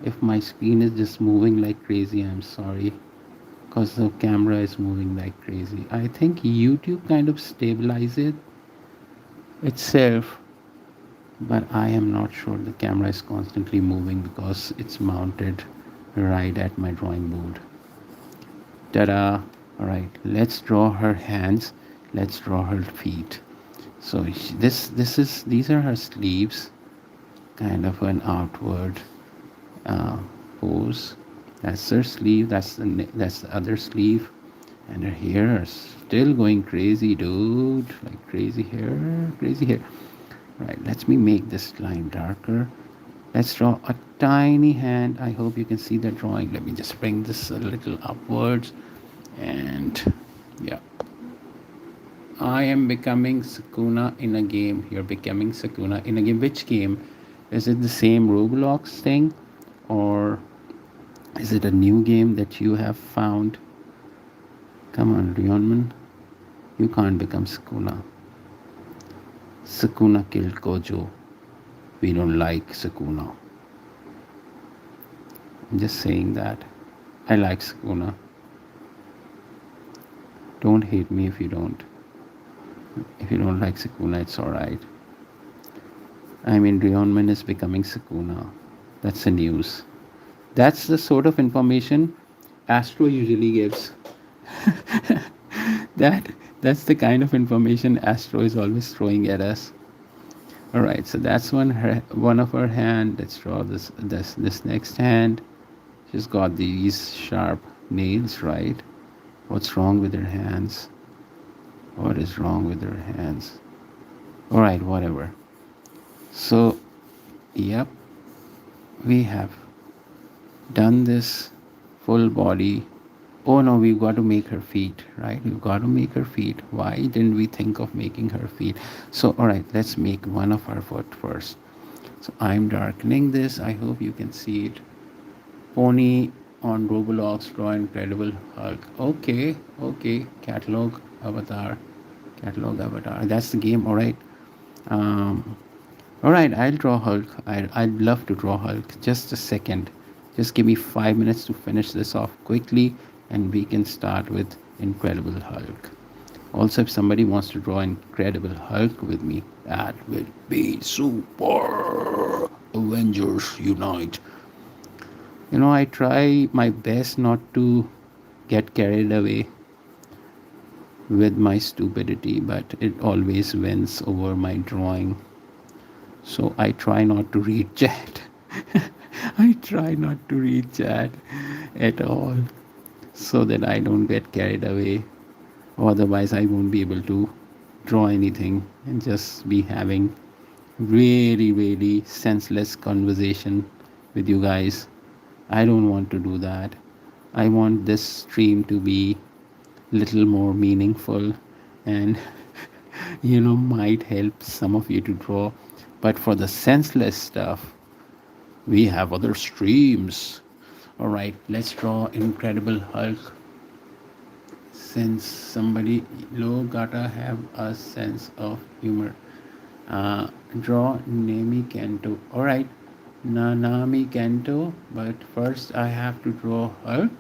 If my screen is just moving like crazy, I'm sorry, because the camera is moving like crazy. I think YouTube kind of stabilizes it itself, but I am not sure. The camera is constantly moving because it's mounted right at my drawing board. Ta-da! Alright, let's draw her hands. Let's draw her feet. So these are her sleeves, kind of an outward pose. That's her sleeve. That's the other sleeve, and her hair is still going crazy, dude. Like crazy hair, crazy hair. Right, let me make this line darker. Let's draw a tiny hand. I hope you can see the drawing. Let me just bring this a little upwards, and yeah. I am becoming Sukuna in a game. You're becoming Sukuna in a game. Which game? Is it the same Roblox thing, or is it a new game that you have found? Come on, Rionman. You can't become Sukuna. Sukuna killed Kojo. We don't like Sukuna. I'm just saying that. I like Sukuna. Don't hate me if you don't. If you don't like Sukuna, it's alright. I mean, Rionman is becoming Sukuna. That's the news. That's the sort of information Astro usually gives. That's the kind of information Astro is always throwing at us. Alright, so that's one of her hand. Let's draw this next hand. She's got these sharp nails, right? What's wrong with her hands? What is wrong with her hands? Alright, whatever. So, yep, we have done this full body. Oh no, we've got to make her feet, right? We've got to make her feet. Why didn't we think of making her feet? So, alright, let's make one of her foot first. So I'm darkening this. I hope you can see it. Pony on Roblox, draw Incredible Hulk. Okay, okay. Catalog avatar. That's the game. All right. Um, all right. I'll draw Hulk. I'd love to draw Hulk. Just a second. Just give me 5 minutes to finish this off quickly, and we can start with Incredible Hulk. Also, if somebody wants to draw Incredible Hulk with me, that will be super. Avengers Unite. I try my best not to get carried away with my stupidity, but it always wins over my drawing. So I try not to read chat. I try not to read chat at all so that I don't get carried away. Otherwise, I won't be able to draw anything and just be having really, really senseless conversation with you guys. I don't want to do that. I want this stream to be little more meaningful and might help some of you to draw. But for the senseless stuff, we have other streams. All right, let's draw Incredible Hulk. Since somebody low gotta have a sense of humor. Draw Nami Kanto. All right, Nanami Kanto. But first, I have to draw Hulk,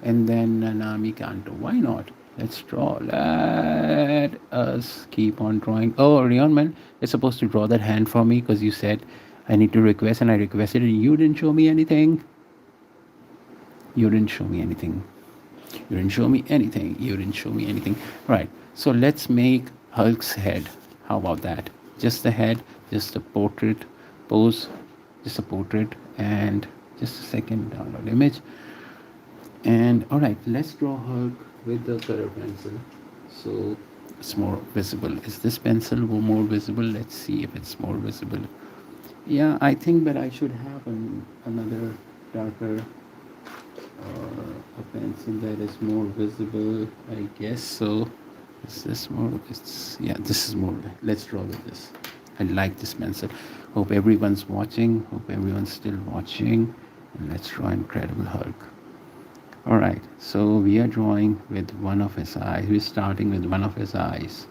and then Nanami Kanto. Why not? Let's draw. Let us keep on drawing. Oh, Rion man, you're supposed to draw that hand for me because you said I need to request, and I requested, and you didn't show me anything. You didn't show me anything. You didn't show me anything. You didn't show me anything. Right. So let's make Hulk's head. How about that? Just the head, just a portrait pose, just a portrait, and just a second, download image. And all right, let's draw Hulk with the color pencil so it's more visible. Is this pencil more visible? Let's see if it's more visible. Yeah, I think that I should have another darker or a pencil that is more visible, I guess. So is this more? Yeah, this is more. Let's draw with this. I like this pencil. Hope everyone's watching. Hope everyone's still watching. And let's draw Incredible Hulk. All right, so we are drawing with one of his eyes. We're starting with one of his eyes.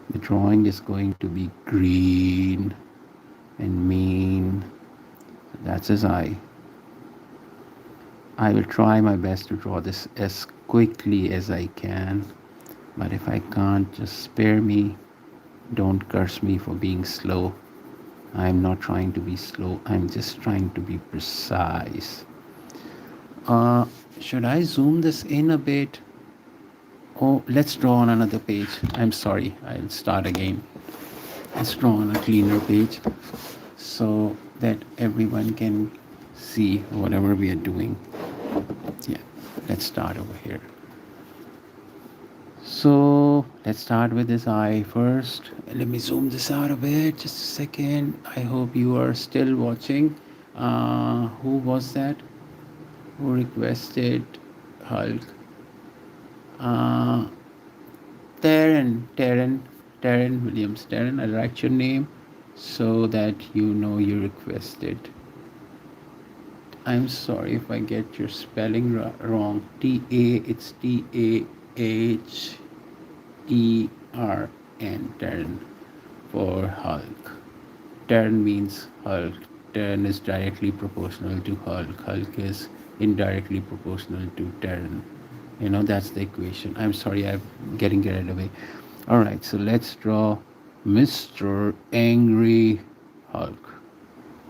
The drawing is going to be green and mean. That's his eye. I will try my best to draw this as quickly as I can, but if I can't, just spare me. Don't curse me for being slow. I'm not trying to be slow. I'm just trying to be precise. Should I zoom this in a bit? Oh, let's draw on another page. I'm sorry. I'll start again. Let's draw on a cleaner page so that everyone can see whatever we are doing. Yeah, let's start over here. So let's start with this eye first. Let me zoom this out a bit. Just a second. I hope you are still watching. Who was that? Who requested Hulk? Taryn Williams. Taryn, I'll write your name so that you know you requested. I'm sorry if I get your spelling wrong. It's T-A-H-E-R-N, Taryn, for Hulk. Taryn means Hulk. Taryn is directly proportional to Hulk. Hulk is indirectly proportional to Taryn. That's the equation. I'm sorry, I'm getting carried away. All right, so let's draw Mr. Angry Hulk.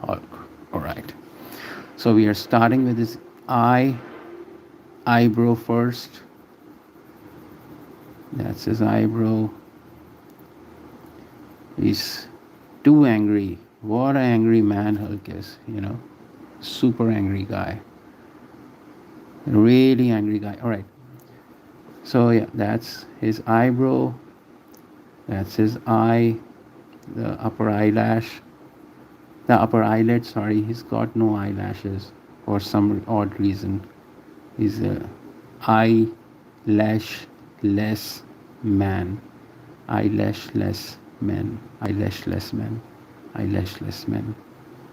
All right. So we are starting with his eyebrow first. That's his eyebrow. He's too angry. What an angry man Hulk is, Super angry guy. Really angry guy. All right. So yeah, that's his eyebrow. That's his eye. The upper eyelash. The upper eyelid, sorry, he's got no eyelashes for some odd reason. He's a eyelash-less man. Eyelashless man.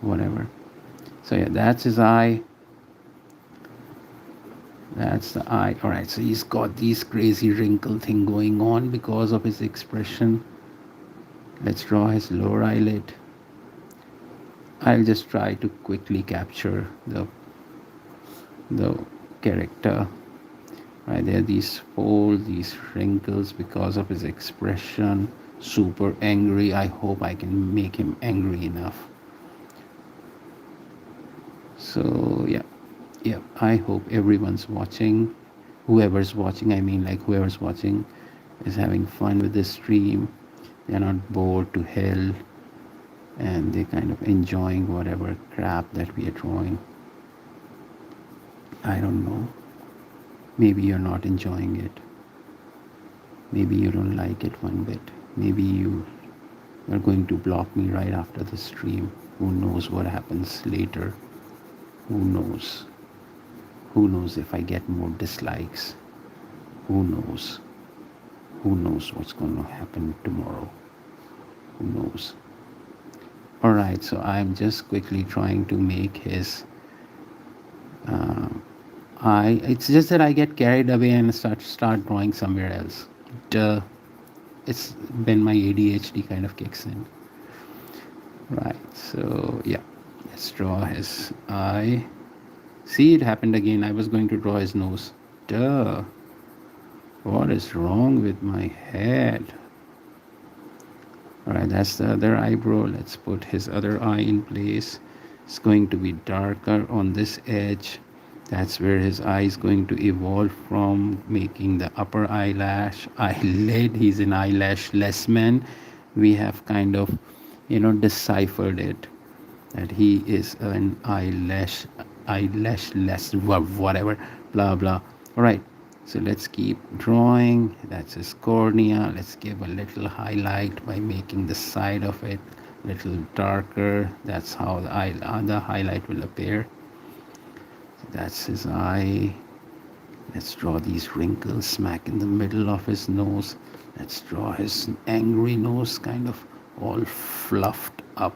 Whatever. So yeah, that's his eye. That's the eye. All right, so he's got these crazy wrinkle thing going on because of his expression. Let's draw his lower eyelid. I'll just try to quickly capture the character. Right there, these folds, these wrinkles because of his expression. Super angry. I hope I can make him angry enough. So yeah, I hope everyone's watching. Whoever's watching, I mean, like whoever's watching is having fun with this stream. They're not bored to hell, and they're kind of enjoying whatever crap that we are drawing. I don't know. Maybe you're not enjoying it. Maybe you don't like it one bit. Maybe you are going to block me right after the stream. Who knows what happens later? Who knows? Who knows if I get more dislikes? Who knows? Who knows what's going to happen tomorrow? Who knows? All right, so I'm just quickly trying to make his uh, eye. It's just that I get carried away and start drawing somewhere else. Duh. It's when my ADHD kind of kicks in. Right, so yeah, let's draw his eye. See, it happened again. I was going to draw his nose. Duh. What is wrong with my head? All right, that's the other eyebrow. Let's put his other eye in place. It's going to be darker on this edge. That's where his eye is going to evolve from, making the upper eyelid. He's an eyelashless man. We have kind of, deciphered it, that he is an eyelashless, whatever, blah blah. All right, so let's keep drawing. That's his cornea. Let's give a little highlight by making the side of it a little darker. That's how the highlight will appear. So that's his eye. Let's draw these wrinkles smack in the middle of his nose. Let's draw his angry nose, kind of all fluffed up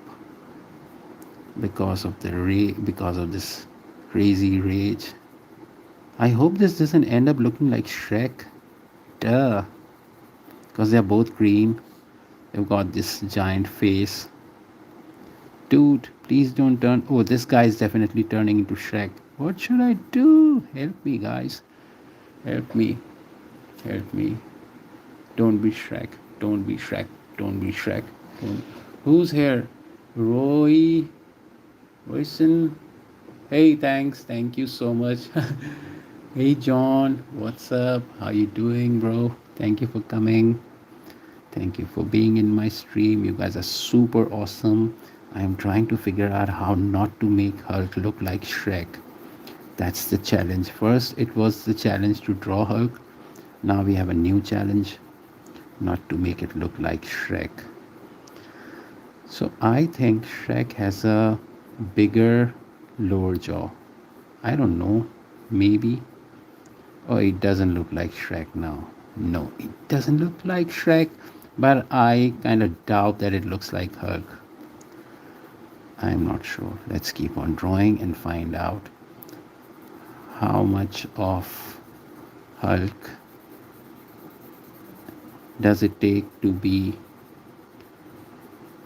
because of this crazy rage. I hope this doesn't end up looking like Shrek. Duh. Because they're both green. They've got this giant face. Dude, please don't turn. Oh, this guy is definitely turning into Shrek. What should I do? Help me, guys. Help me. Help me. Don't be Shrek. Don't be Shrek. Don't be Shrek. Don't. Who's here? Roy. Royson. Hey, thanks. Thank you so much. Hey, John. What's up? How you doing, bro? Thank you for coming. Thank you for being in my stream. You guys are super awesome. I am trying to figure out how not to make Hulk look like Shrek. That's the challenge. First, it was the challenge to draw Hulk. Now we have a new challenge, not to make it look like Shrek. So I think Shrek has a bigger lower jaw. I don't know. Maybe. Oh, it doesn't look like Shrek now. No, it doesn't look like Shrek, but I kind of doubt that it looks like Hulk. I'm not sure. Let's keep on drawing and find out how much of Hulk does it take to be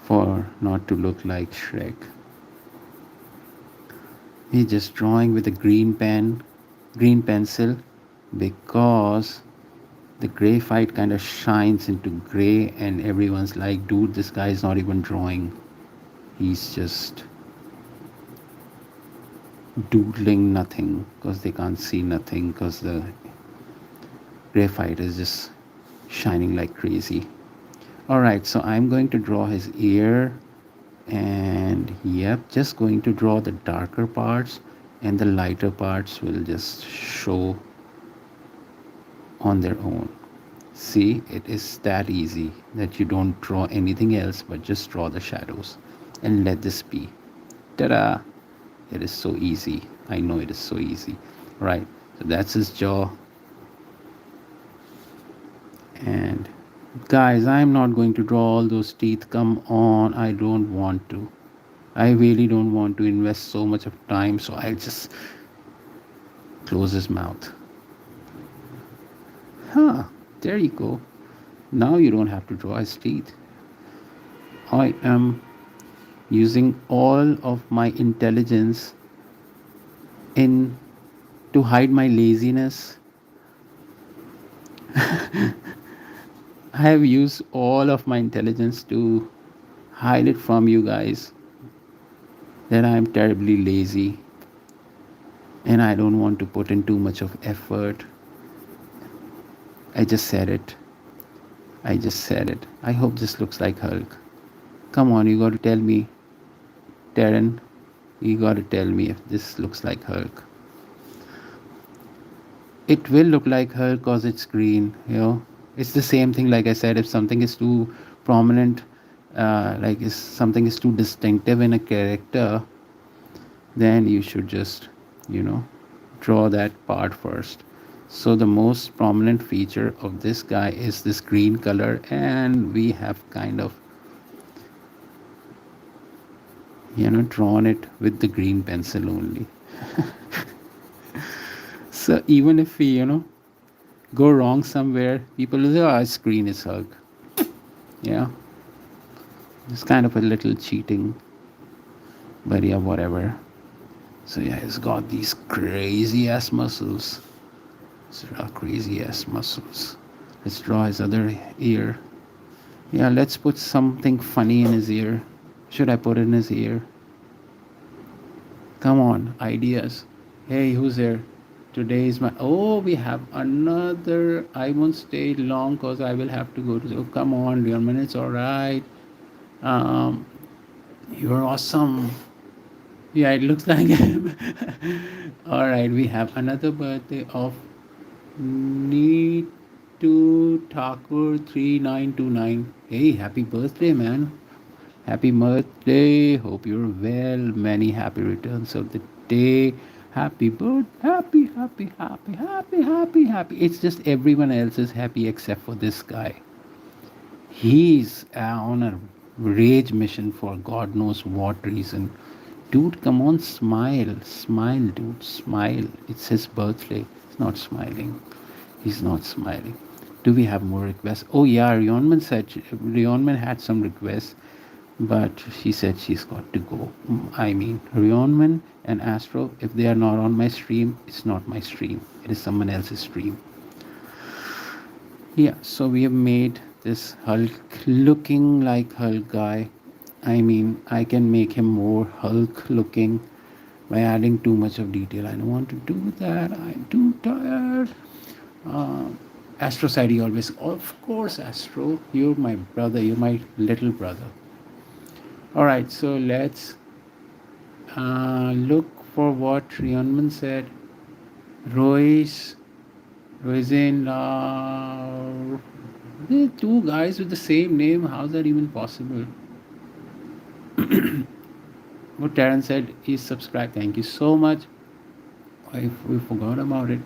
for not to look like Shrek. He's just drawing with a green pencil, because the graphite kind of shines into gray and everyone's like, dude, this guy is not even drawing. He's just doodling nothing, because they can't see nothing, because the graphite is just shining like crazy. All right, so I'm going to draw his ear, and yep, just going to draw the darker parts, and the lighter parts will just show on their own. See, it is that easy that you don't draw anything else but just draw the shadows and let this be. Ta-da! It is so easy. I know it is so easy. Right, so that's his jaw. And guys, I'm not going to draw all those teeth. Come on, I don't want to. I really don't want to invest so much of time, so I'll just close his mouth. Huh, there you go. Now you don't have to draw his teeth. I am using all of my intelligence in to hide my laziness. I have used all of my intelligence to hide it from you guys that I am terribly lazy and I don't want to put in too much of effort. I just said it. I just said it. I hope this looks like Hulk. Come on, you got to tell me, Darren. You got to tell me if this looks like Hulk. It will look like Hulk because it's green, you know. It's the same thing, like I said, if something is too prominent, like if something is too distinctive in a character, then you should just, you know, draw that part first. So the most prominent feature of this guy is this green color, and we have kind of, you know, drawn it with the green pencil only. So even if we, you know, go wrong somewhere, people will say, oh, screen is Hulk. Yeah, it's kind of a little cheating, but yeah, whatever. So yeah, he's got these crazy ass muscles. Let's draw crazy ass muscles. Let's draw his other ear. Yeah, let's put something funny in his ear. Should I put in his ear? Come on, ideas. Hey, who's there? Today is my. Oh, we have another. I won't stay long because I will have to go to. Oh, come on, your minute's all right. Um, you're awesome. Yeah, it looks like him. All right, we have another birthday of Neetu Thakur 3929. Hey, happy birthday, man. Happy birthday. Hope you're well. Many happy returns of the day. Happy birthday. Happy, happy, happy, happy, happy, happy. It's just everyone else is happy except for this guy. He's on a rage mission for God knows what reason. Dude, come on, smile. Smile, dude. Smile. It's his birthday. He's not smiling. He's not smiling. Do we have more requests? Oh, yeah. Rionman had some requests, but she said she's got to go. I mean, Rionman and Astro, if they are not on my stream, it's not my stream. It is someone else's stream. Yeah, so we have made this Hulk looking like Hulk guy. I mean, I can make him more Hulk looking by adding too much of detail. I don't want to do that. I'm too tired. Uh, Astro said he always, of course, Astro, you're my brother, you're my little brother. All right, so let's look for what Rionman said. Royce, Roisin, two guys with the same name. How's that even possible? What Darren said is subscribe. Thank you so much. We forgot about it.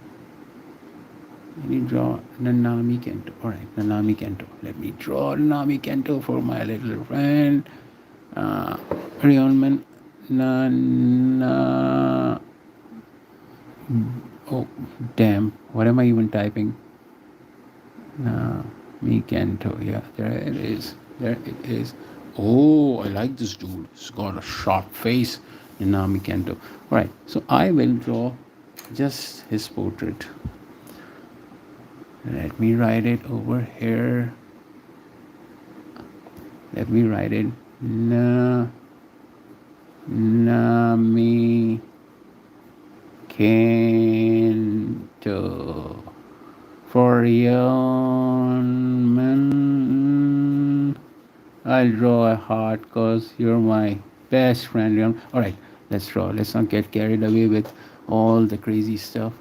Let me draw Nanami Kento. Alright, Nanami Kento. Let me draw Nanami Kento for my little friend. Rionman. Nana. Oh, damn. What am I even typing? Nanami Kento. Yeah, there it is. There it is. Oh, I like this dude. He's got a sharp face. Nanami Kento. Alright, so I will draw just his portrait. Let me write it over here. Let me write it. Nami Kento. For Yeoman, I'll draw a heart because you're my best friend. Alright, let's draw. Let's not get carried away with all the crazy stuff.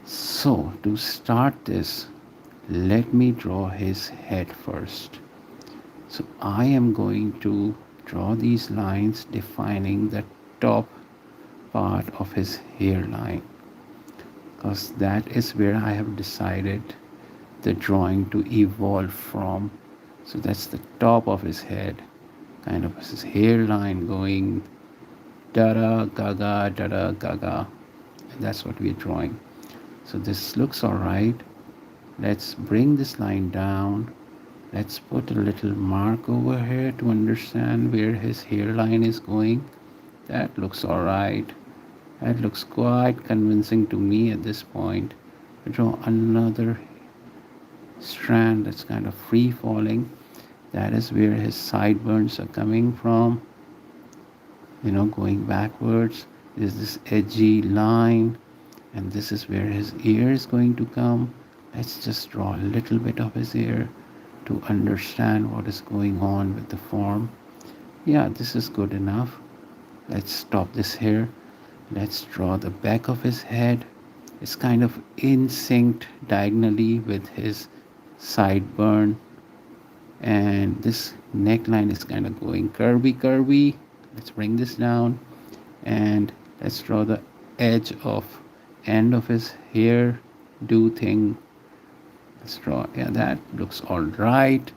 So, to start this, let me draw his head first. So, I am going to draw these lines defining the top part of his hairline, because that is where I have decided the drawing to evolve from. So, that's the top of his head, kind of his hairline going da gaga, da gaga. And that's what we're drawing. So this looks all right. Let's bring this line down. Let's put a little mark over here to understand where his hairline is going. That looks alright. That looks quite convincing to me at this point. Draw another strand that's kind of free falling. That is where his sideburns are coming from, going backwards. There's this edgy line, and this is where his ear is going to come. Let's just draw a little bit of his ear to understand what is going on with the form. Yeah, this is good enough. Let's stop this here. Let's draw the back of his head. It's kind of in sync diagonally with his sideburn, and this neckline is kind of going curvy. Let's bring this down, and let's draw the edge of end of his hair do thing. Let's draw, yeah, that looks all right.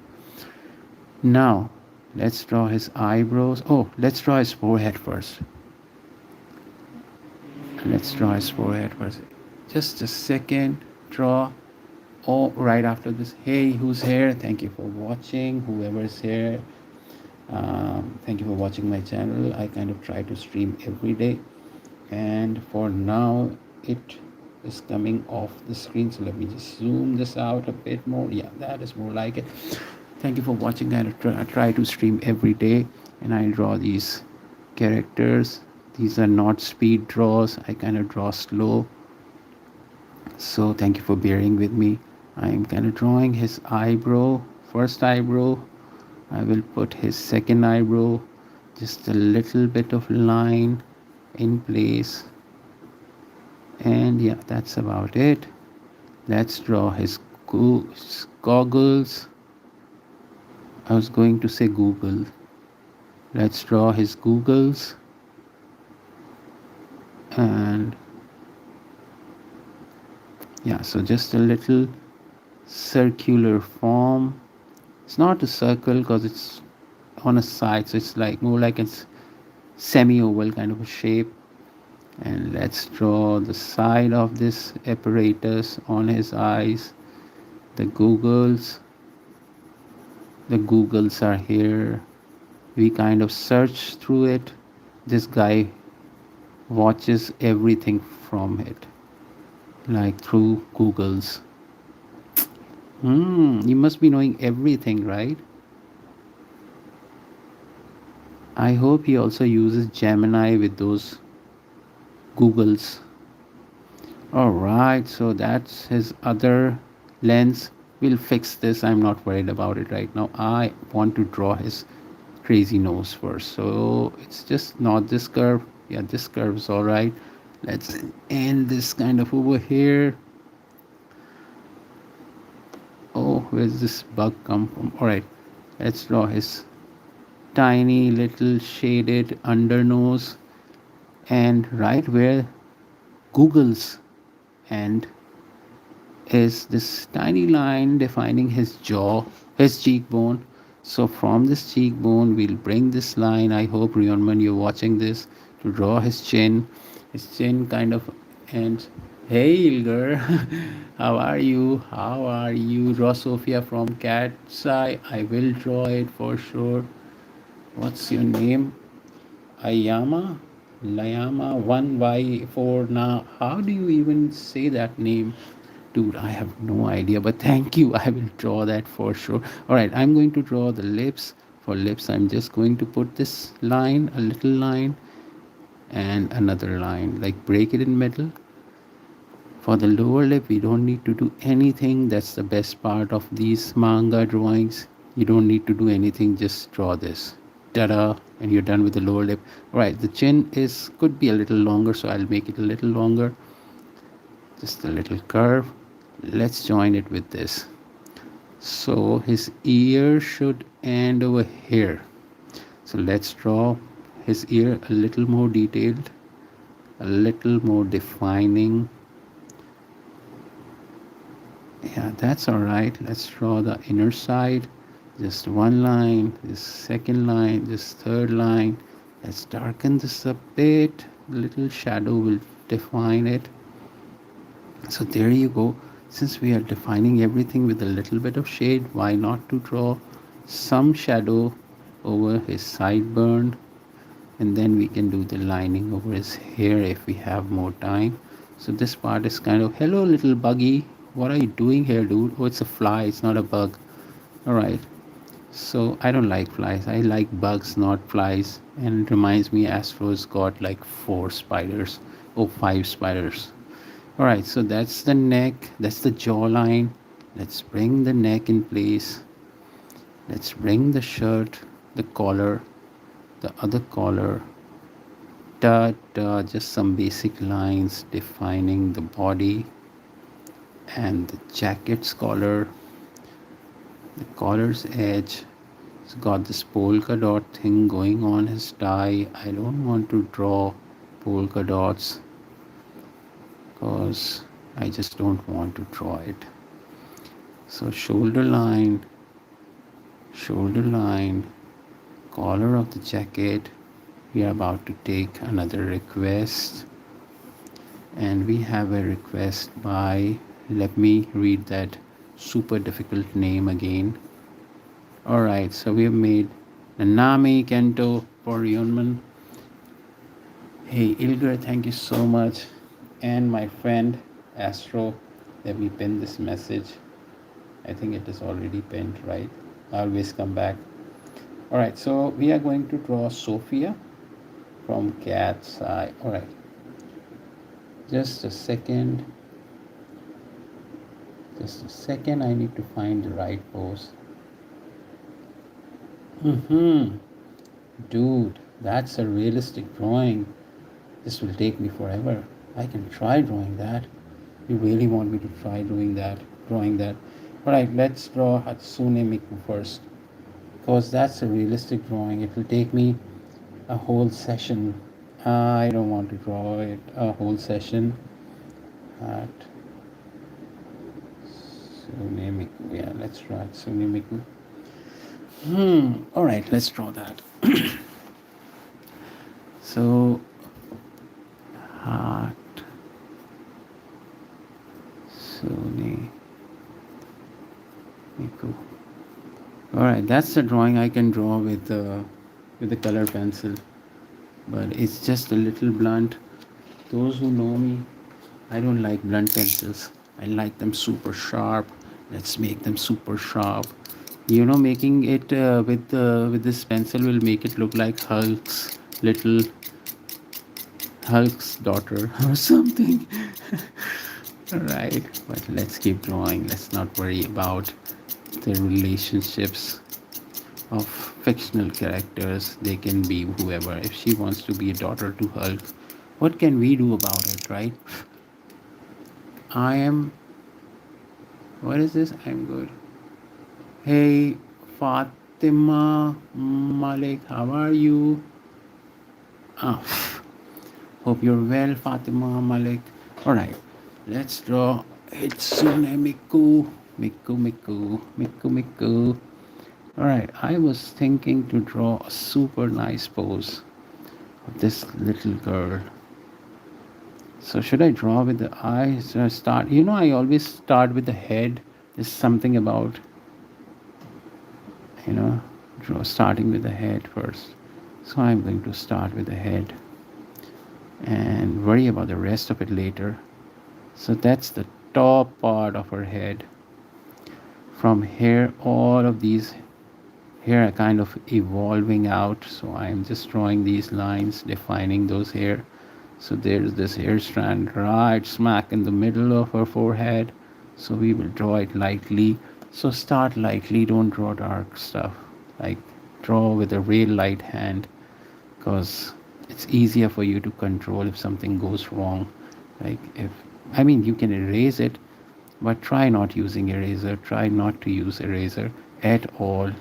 Now let's draw his eyebrows. Oh, let's draw his forehead first. Just a second. Draw. Oh, right after this. Hey, who's here? Thank you for watching. Whoever's here, thank you for watching my channel. I kind of try to stream every day, and for now it is coming off the screen, so let me just zoom this out a bit more. Yeah, that is more like it. Thank you for watching. I try to stream every day, and I draw these characters. These are not speed draws. I kind of draw slow, so thank you for bearing with me. I'm kind of drawing his eyebrow, first eyebrow. I will put his second eyebrow, just a little bit of line in place, and yeah, that's about it. Let's draw his goggles. I was going to say Google. Let's draw his googles, and yeah, so just a little circular form. It's not a circle because it's on a side, so it's like more like it's semi-oval kind of a shape. And let's draw the side of this apparatus on his eyes. The googles are here. We kind of search through it. This guy watches everything from it, like through googles. You must be knowing everything, right? I hope he also uses Gemini with those googles. Alright, so that's his other lens. We'll fix this. I'm not worried about it right now. I want to draw his crazy nose first. So it's just not this curve. Yeah, this curve is alright. Let's end this kind of over here. Oh, where's this bug come from? Alright, let's draw his tiny little shaded under nose, and right where googles and is this tiny line defining his jaw, his cheekbone. So from this cheekbone we'll bring this line. I hope, Rionman, you're watching this, to draw his chin. His chin kind of ends. Hey Ilgar, how are you? Draw Sophia from Cat's Eye. I will draw it for sure. What's your name? Layama 1Y4. Now, how do you even say that name? Dude, I have no idea, but thank you. I will draw that for sure. All right, I'm going to draw the lips. For lips, I'm just going to put this line, a little line, and another line, like break it in middle. For the lower lip, we don't need to do anything. That's the best part of these manga drawings. You don't need to do anything, just draw this. Ta-da, and you're done with the lower lip. All right, the chin could be a little longer, so I'll make it a little longer. Just a little curve. Let's join it with this. So his ear should end over here. So let's draw his ear a little more detailed, a little more defining. Yeah, that's all right. Let's draw the inner side. Just one line, this second line, this third line. Let's darken this a bit. A little shadow will define it. So there you go. Since we are defining everything with a little bit of shade, why not to draw some shadow over his sideburn, and then we can do the lining over his hair if we have more time. So this part is kind of, hello little buggy, what are you doing here, dude? Oh, it's a fly, it's not a bug. All right. So I don't like flies. I like bugs, not flies. And it reminds me Astro's got like 4 spiders. Oh, 5 spiders. All right, so that's the neck, that's the jawline. Let's bring the neck in place. Let's bring the shirt, the collar, the other collar. Da da, just some basic lines defining the body and the jacket's collar, the collar's edge. It's got this polka dot thing going on his tie. I don't want to draw polka dots because I just don't want to draw it. So shoulder line, collar of the jacket. We are about to take another request, and we have a request by, let me read that super difficult name again. All right, so we have made Nanami Kento for Yunman. Hey Ilgar, thank you so much. And my friend Astro, let me pin this message. I think it is already pinned, right? Always come back. All right, so we are going to draw Sophia from Cat's Eye. All right, just a second. Just a second, I need to find the right pose. Dude, that's a realistic drawing. This will take me forever. I can try drawing that. You really want me to try drawing that? All right, let's draw Hatsune Miku first, because that's a realistic drawing. It will take me a whole session. I don't want to draw it a whole session. Hatsune Miku. Yeah, let's draw Hatsune Miku. All right, let's draw that. So, Hatsune Miku. All right, that's the drawing I can draw with the color pencil, but it's just a little blunt. Those who know me, I don't like blunt pencils. I like them super sharp. Let's make them super sharp. You know, making it with this pencil will make it look like little Hulk's daughter or something. Right, but let's keep drawing. Let's not worry about the relationships of fictional characters. They can be whoever. If she wants to be a daughter to Hulk, what can we do about it, right? I am. What is this? I'm good. Hey, Fatima Malik, how are you? Ah, hope you're well, Fatima Malik. All right, let's draw Hitsune Miku. Miku. All right, I was thinking to draw a super nice pose of this little girl. So should I draw with the eyes? Should I start? You know, I always start with the head. There's something about, you know, starting with the head first. So I'm going to start with the head and worry about the rest of it later. So that's the top part of her head. From here, all of these hair are kind of evolving out. So I'm just drawing these lines, defining those hair. So there's this hair strand right smack in the middle of her forehead. So we will draw it lightly. So start lightly, don't draw dark stuff. Like draw with a real light hand, because it's easier for you to control if something goes wrong. Like you can erase it, but try not using eraser. Try not to use eraser at all. It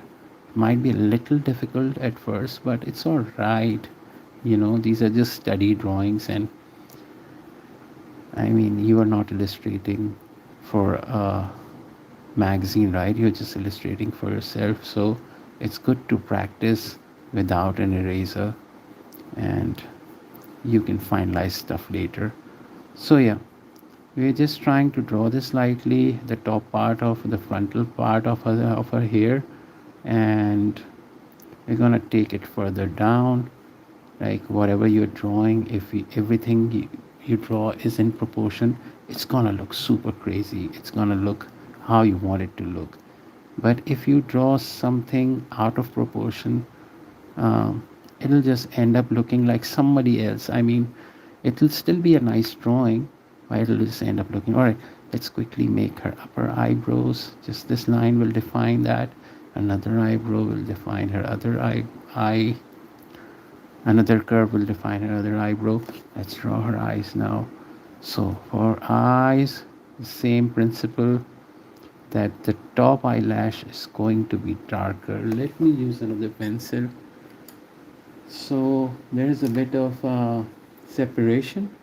might be a little difficult at first, but it's all right. You know, these are just study drawings, and you are not illustrating for a magazine, right? You're just illustrating for yourself. So it's good to practice without an eraser, and you can finalize stuff later. So yeah, We're just trying to draw this lightly, the top part of the frontal part of her hair, and we're gonna take it further down. Like whatever you're drawing, if everything you draw is in proportion, it's gonna look super crazy. It's gonna look how you want it to look. But if you draw something out of proportion, um, it'll just end up looking like somebody else. I mean, it'll still be a nice drawing, but it'll just end up looking. All right, let's quickly make her upper eyebrows. Just this line will define that. Another eyebrow will define her other eye. Another curve will define her other eyebrow. Let's draw her eyes now. So for eyes, the same principle, that the top eyelash is going to be darker. Let me use another pencil. So there is a bit of separation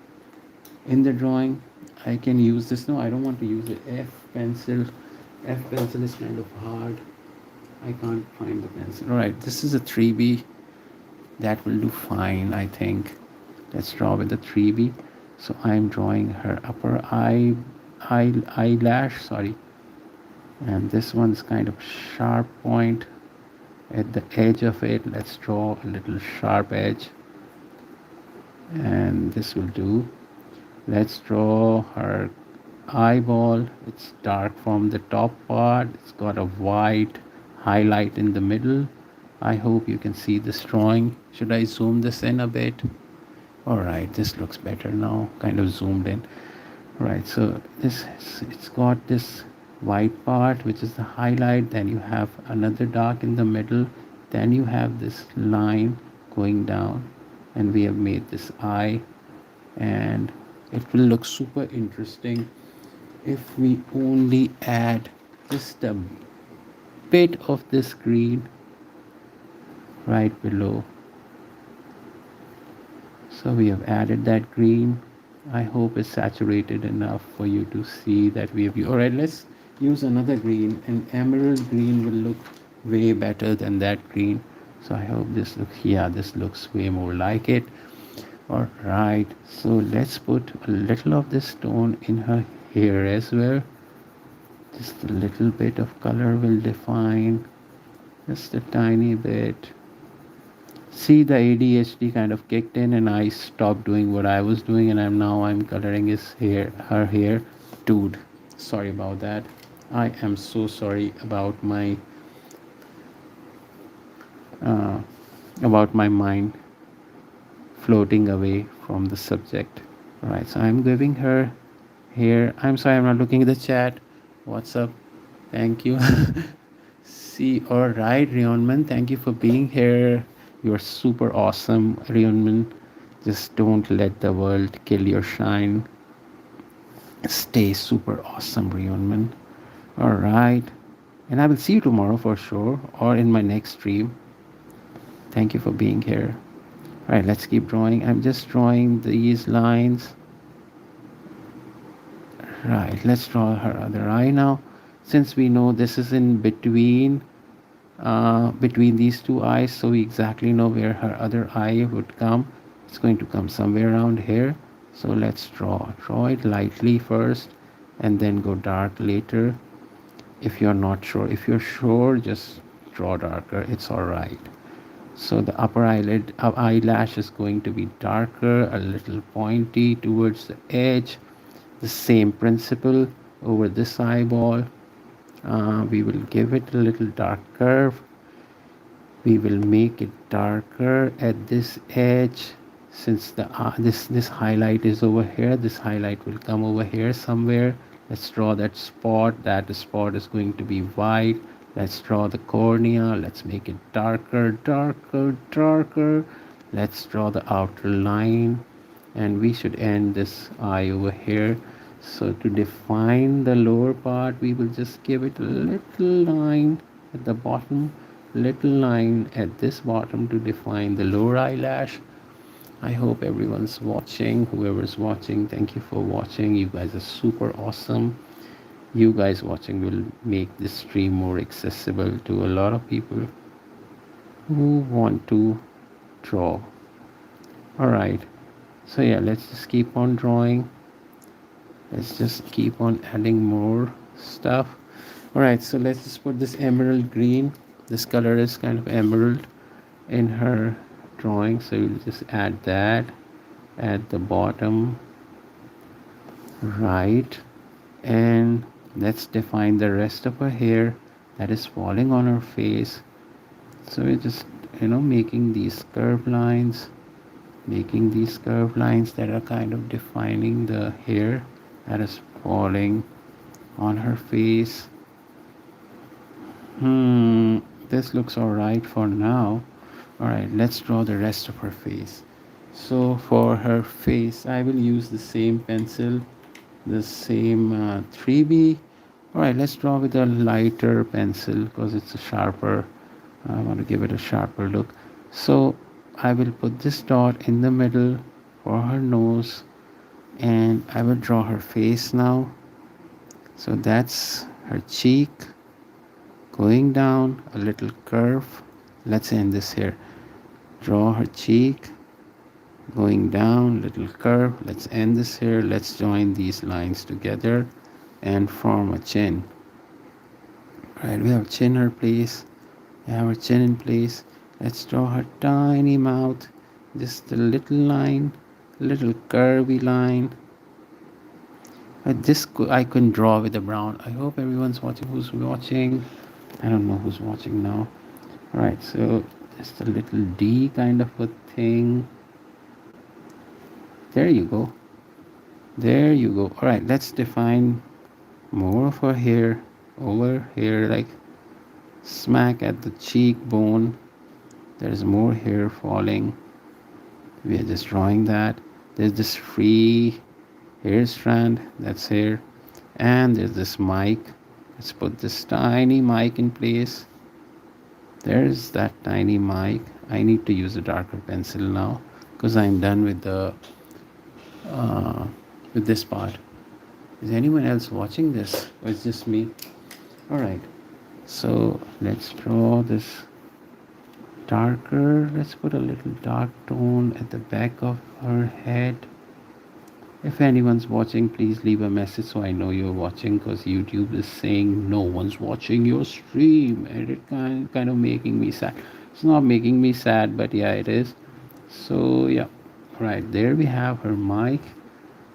in the drawing. I can use this. No, I don't want to use the F pencil. F pencil is kind of hard. I can't find the pencil. All right, this is a 3B. That will do fine, I think. Let's draw with the 3B. So I'm drawing her upper eyelash, sorry. And this one's kind of sharp point at the edge of it. Let's draw a little sharp edge. And this will do. Let's draw her eyeball. It's dark from the top part. It's got a white highlight in the middle. I hope you can see this drawing. Should I zoom this in a bit? All right, this looks better now, kind of zoomed in. All right, so it's got this white part, which is the highlight. Then you have another dark in the middle. Then you have this line going down, and we have made this eye, and it will look super interesting if we only add just a bit of this green right below. So we have added that green. I hope it's saturated enough for you to see that we have. All right, let's use another green. An emerald green will look way better than that green. So I hope this looks, yeah, this looks way more like it. All right, so let's put a little of this tone in her hair as well. Just a little bit of color will define, just a tiny bit. See, the ADHD kind of kicked in, and I stopped doing what I was doing, and I'm coloring his hair, her hair. Dude, sorry about that. I am so sorry uh, about my mind floating away from the subject. All right, so I'm giving her hair. I'm sorry, I'm not looking at the chat. What's up? Thank you. See, all right, Rionman, thank you for being here. You're super awesome, Rionman. Just don't let the world kill your shine. Stay super awesome, Rionman. All right. And I will see you tomorrow for sure, or in my next stream. Thank you for being here. All right, let's keep drawing. I'm just drawing these lines. Right, let's draw her other eye now. Since we know this is in between these two eyes, so we exactly know where her other eye would come. It's going to come somewhere around here. So let's draw it lightly first and then go dark later. If you're not sure, if you're sure, just draw darker, it's all right. So the upper eyelash is going to be darker, a little pointy towards the edge. The same principle over this eyeball. We will give it a little dark curve. We will make it darker at this edge. Since the this highlight is over here, this highlight will come over here somewhere. Let's draw that spot. That spot is going to be white. Let's draw the cornea. Let's make it darker, darker, darker. Let's draw the outer line, and we should end this eye over here. So to define the lower part, we will just give it a little line at the bottom, little line at this bottom to define the lower eyelash. I hope everyone's watching. Whoever's watching, thank you for watching. You guys are super awesome. You guys watching will make this stream more accessible to a lot of people who want to draw. All right. So yeah, let's just keep on drawing. Let's just keep on adding more stuff. All right, so let's just put this emerald green. This color is kind of emerald in her drawing, so we'll just add that at the bottom right. And let's define the rest of her hair that is falling on her face. So we're just making these curved lines, that are kind of defining the hair that is falling on her face. This looks all right for now. All right, let's draw the rest of her face. So for her face, I will use the same pencil, the same 3B. All right, let's draw with a lighter pencil because it's a sharper. I want to give it a sharper look. So I will put this dot in the middle for her nose, and I will draw her face now. So that's her cheek, going down a little curve. Let's end this here. Draw her cheek, going down, little curve. Let's end this here. Let's join these lines together and form a chin. All right, we have chin in place. We have her chin in place. Let's draw her tiny mouth. Just a little line, little curvy line. This I couldn't draw with the brown. I hope everyone's watching. Who's watching? I don't know who's watching now. All right, so just a little D kind of a thing. There you go. There you go. All right, let's define more of her hair over here, like smack at the cheekbone. There's more hair falling. We are just drawing that. There's this free hair strand, that's hair. And there's this mic. Let's put this tiny mic in place. There's that tiny mic. I need to use a darker pencil now because I'm done with this part. Is anyone else watching this, or it's just me? All right, so let's draw this darker. Let's put a little dark tone at the back of her head. If anyone's watching, please leave a message so I know you're watching, because YouTube is saying no one's watching your stream, and it kind of making me sad. It's not making me sad, but yeah, it is. So yeah, right there we have her mic.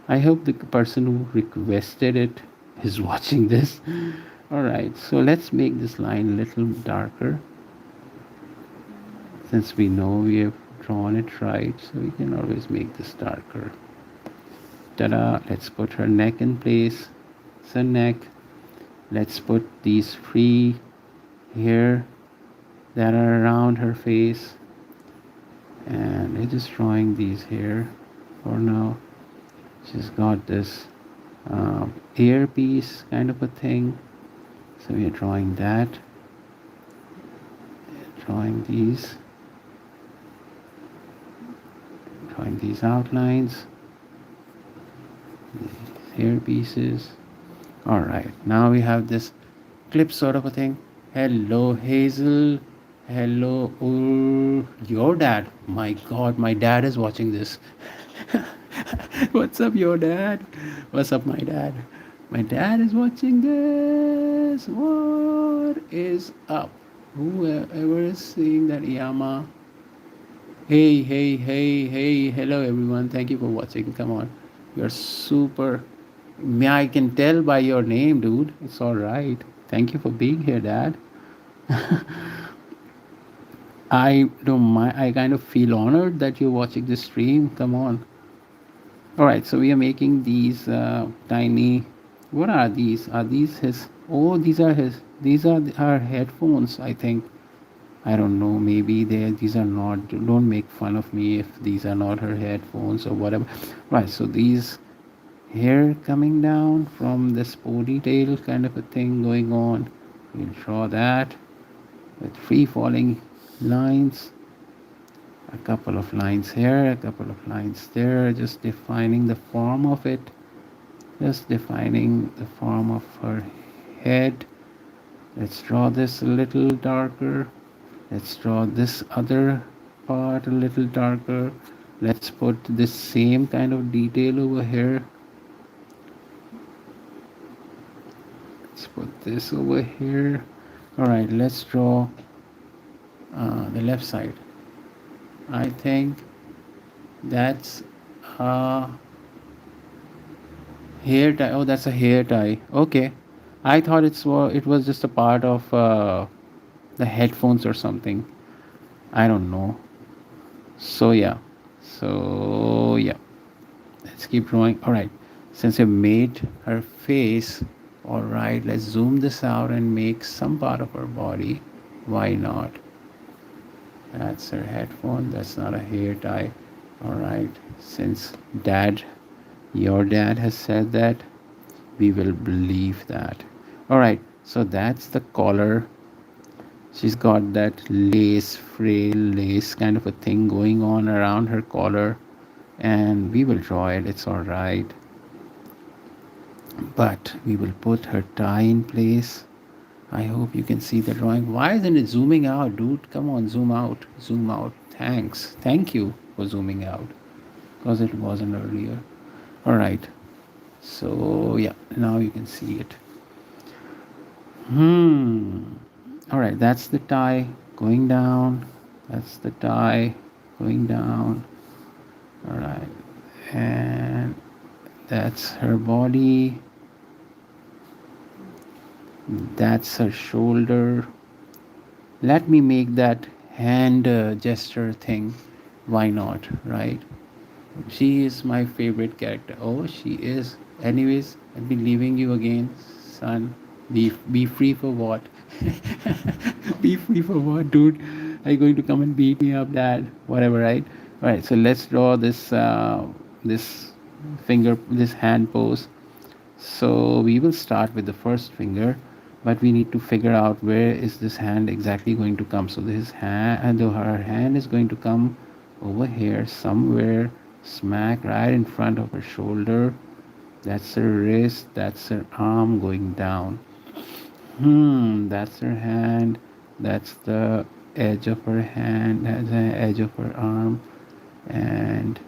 I hope the person who requested it is watching this. All right, so let's make this line a little darker, since we know we have drawn it right, so we can always make this darker. Ta-da! Let's put her neck in place. It's a neck. Let's put these free hair that are around her face, and we're just drawing these hair for now. She's got this earpiece kind of a thing, so we are drawing that, drawing these outlines, these hair pieces. All right, now we have this clip sort of a thing. Hello Hazel, hello. Your dad, my god, my dad is watching this. What's up, your dad? What's up, my dad? My dad is watching this. What is up? Whoever is seeing that, Yama. Hey, hey, hey, hey. Hello, everyone. Thank you for watching. Come on. You're super. I can tell by your name, dude. It's all right. Thank you for being here, Dad. I don't mind. I kind of feel honored that you're watching this stream. Come on. All right, so we are making these tiny. What are these? Are these his? Oh, these are his. These are our headphones, I think. I don't know. Maybe these are not. Don't make fun of me if these are not her headphones or whatever. Right. So these hair coming down from this ponytail kind of a thing going on. We'll draw that with free falling lines. A couple of lines here, a couple of lines there, just defining the form of it, just defining the form of her head. Let's draw this a little darker. Let's draw this other part a little darker. Let's put this same kind of detail over here. Let's put this over here. All right, let's draw the left side. I think that's a hair tie. Oh, that's a hair tie. Okay, I thought it was just a part of the headphones or something. I don't know. So yeah, so yeah. Let's keep drawing. All right, since I made her face, all right, let's zoom this out and make some part of her body. Why not? That's her headphone. That's not a hair tie. All right, since your dad has said that, we will believe that. All right, so that's the collar. She's got that lace, frail lace kind of a thing going on around her collar, and we will draw it. It's all right. But we will put her tie in place. I hope you can see the drawing. Why isn't it zooming out, dude? Come on, zoom out. Zoom out. Thanks. Thank you for zooming out because it wasn't earlier. All right. So, yeah, now you can see it. All right, that's the tie going down. That's the tie going down. All right. And that's her body. That's her shoulder. Let me make that hand gesture thing. Why not, right? She is my favorite character. Oh, she is. Anyways, I'll be leaving you again, son. Be free for what? Be free for what, dude? Are you going to come and beat me up, dad? Whatever, right? All right. So let's draw this this hand pose. So we will start with the first finger, but we need to figure out where is this hand exactly going to come. So this hand, her hand is going to come over here somewhere, smack right in front of her shoulder. That's her wrist, that's her arm going down. That's her hand, that's the edge of her hand, that's the edge of her arm, and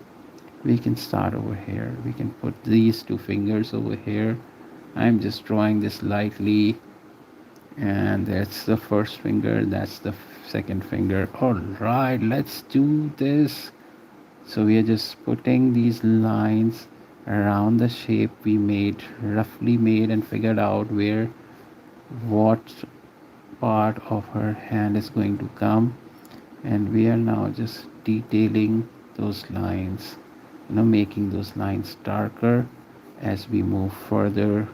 we can start over here. We can put these two fingers over here. I'm just drawing this lightly, and that's the first finger, that's the second finger. All right, let's do this. So we are just putting these lines around the shape we made, roughly made, and figured out where what part of her hand is going to come, and we are now just detailing those lines, making those lines darker as we move further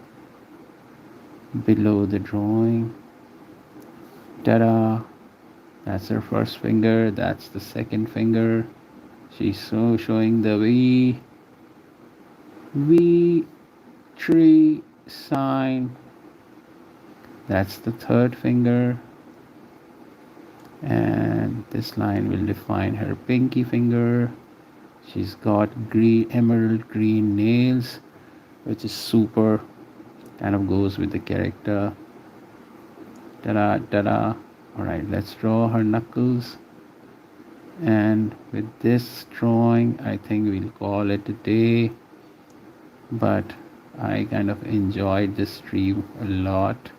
below the drawing. Ta-da! That's her first finger, that's the second finger. She's showing the V tree sign. That's the third finger, and this line will define her pinky finger. She's got emerald green nails, which is super, kind of goes with the character. Ta-da, ta-da. All right, let's draw her knuckles. And with this drawing, I think we'll call it a day. But I kind of enjoyed this stream a lot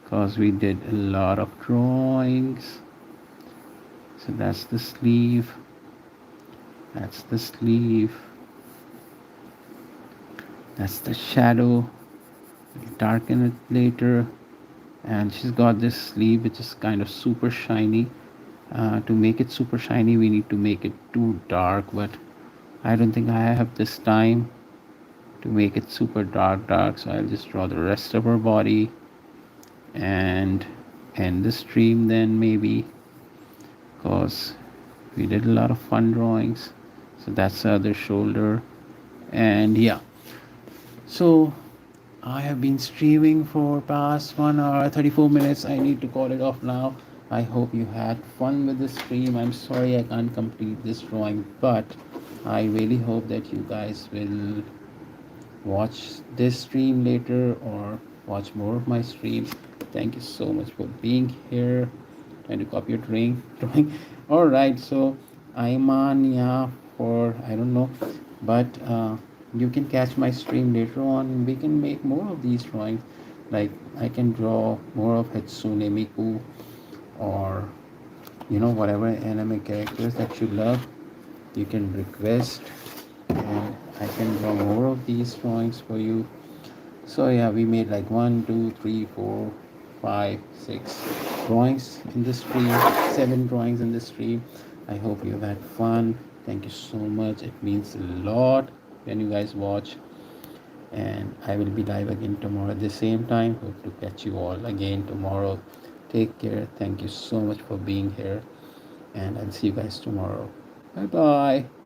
because we did a lot of drawings. So that's the sleeve. That's the sleeve. That's the shadow. We'll darken it later. And she's got this sleeve which is kind of super shiny. To make it super shiny, we need to make it too dark, but I don't think I have this time to make it super dark, so I'll just draw the rest of her body and end the stream then, maybe, because we did a lot of fun drawings. So that's the other shoulder, and yeah, so I have been streaming for past 1 hour 34 minutes. I need to call it off now. I hope you had fun with the stream. I'm sorry I can't complete this drawing, but I really hope that you guys will watch this stream later or watch more of my streams. Thank you so much for being here. Trying to copy your drawing. All right, so I'm on, yeah, for I don't know, but you can catch my stream later on and we can make more of these drawings. Like I can draw more of Hatsune Miku, or whatever anime characters that you love. You can request, and I can draw more of these drawings for you. So yeah, we made like 1, 2, 3, 4, 5, 6 drawings in this stream, 7 drawings in this stream. I hope you had fun. Thank you so much. It means a lot when you guys watch. And I will be live again tomorrow at the same time. Hope to catch you all again tomorrow. Take care. Thank you so much for being here. And I'll see you guys tomorrow. Bye bye.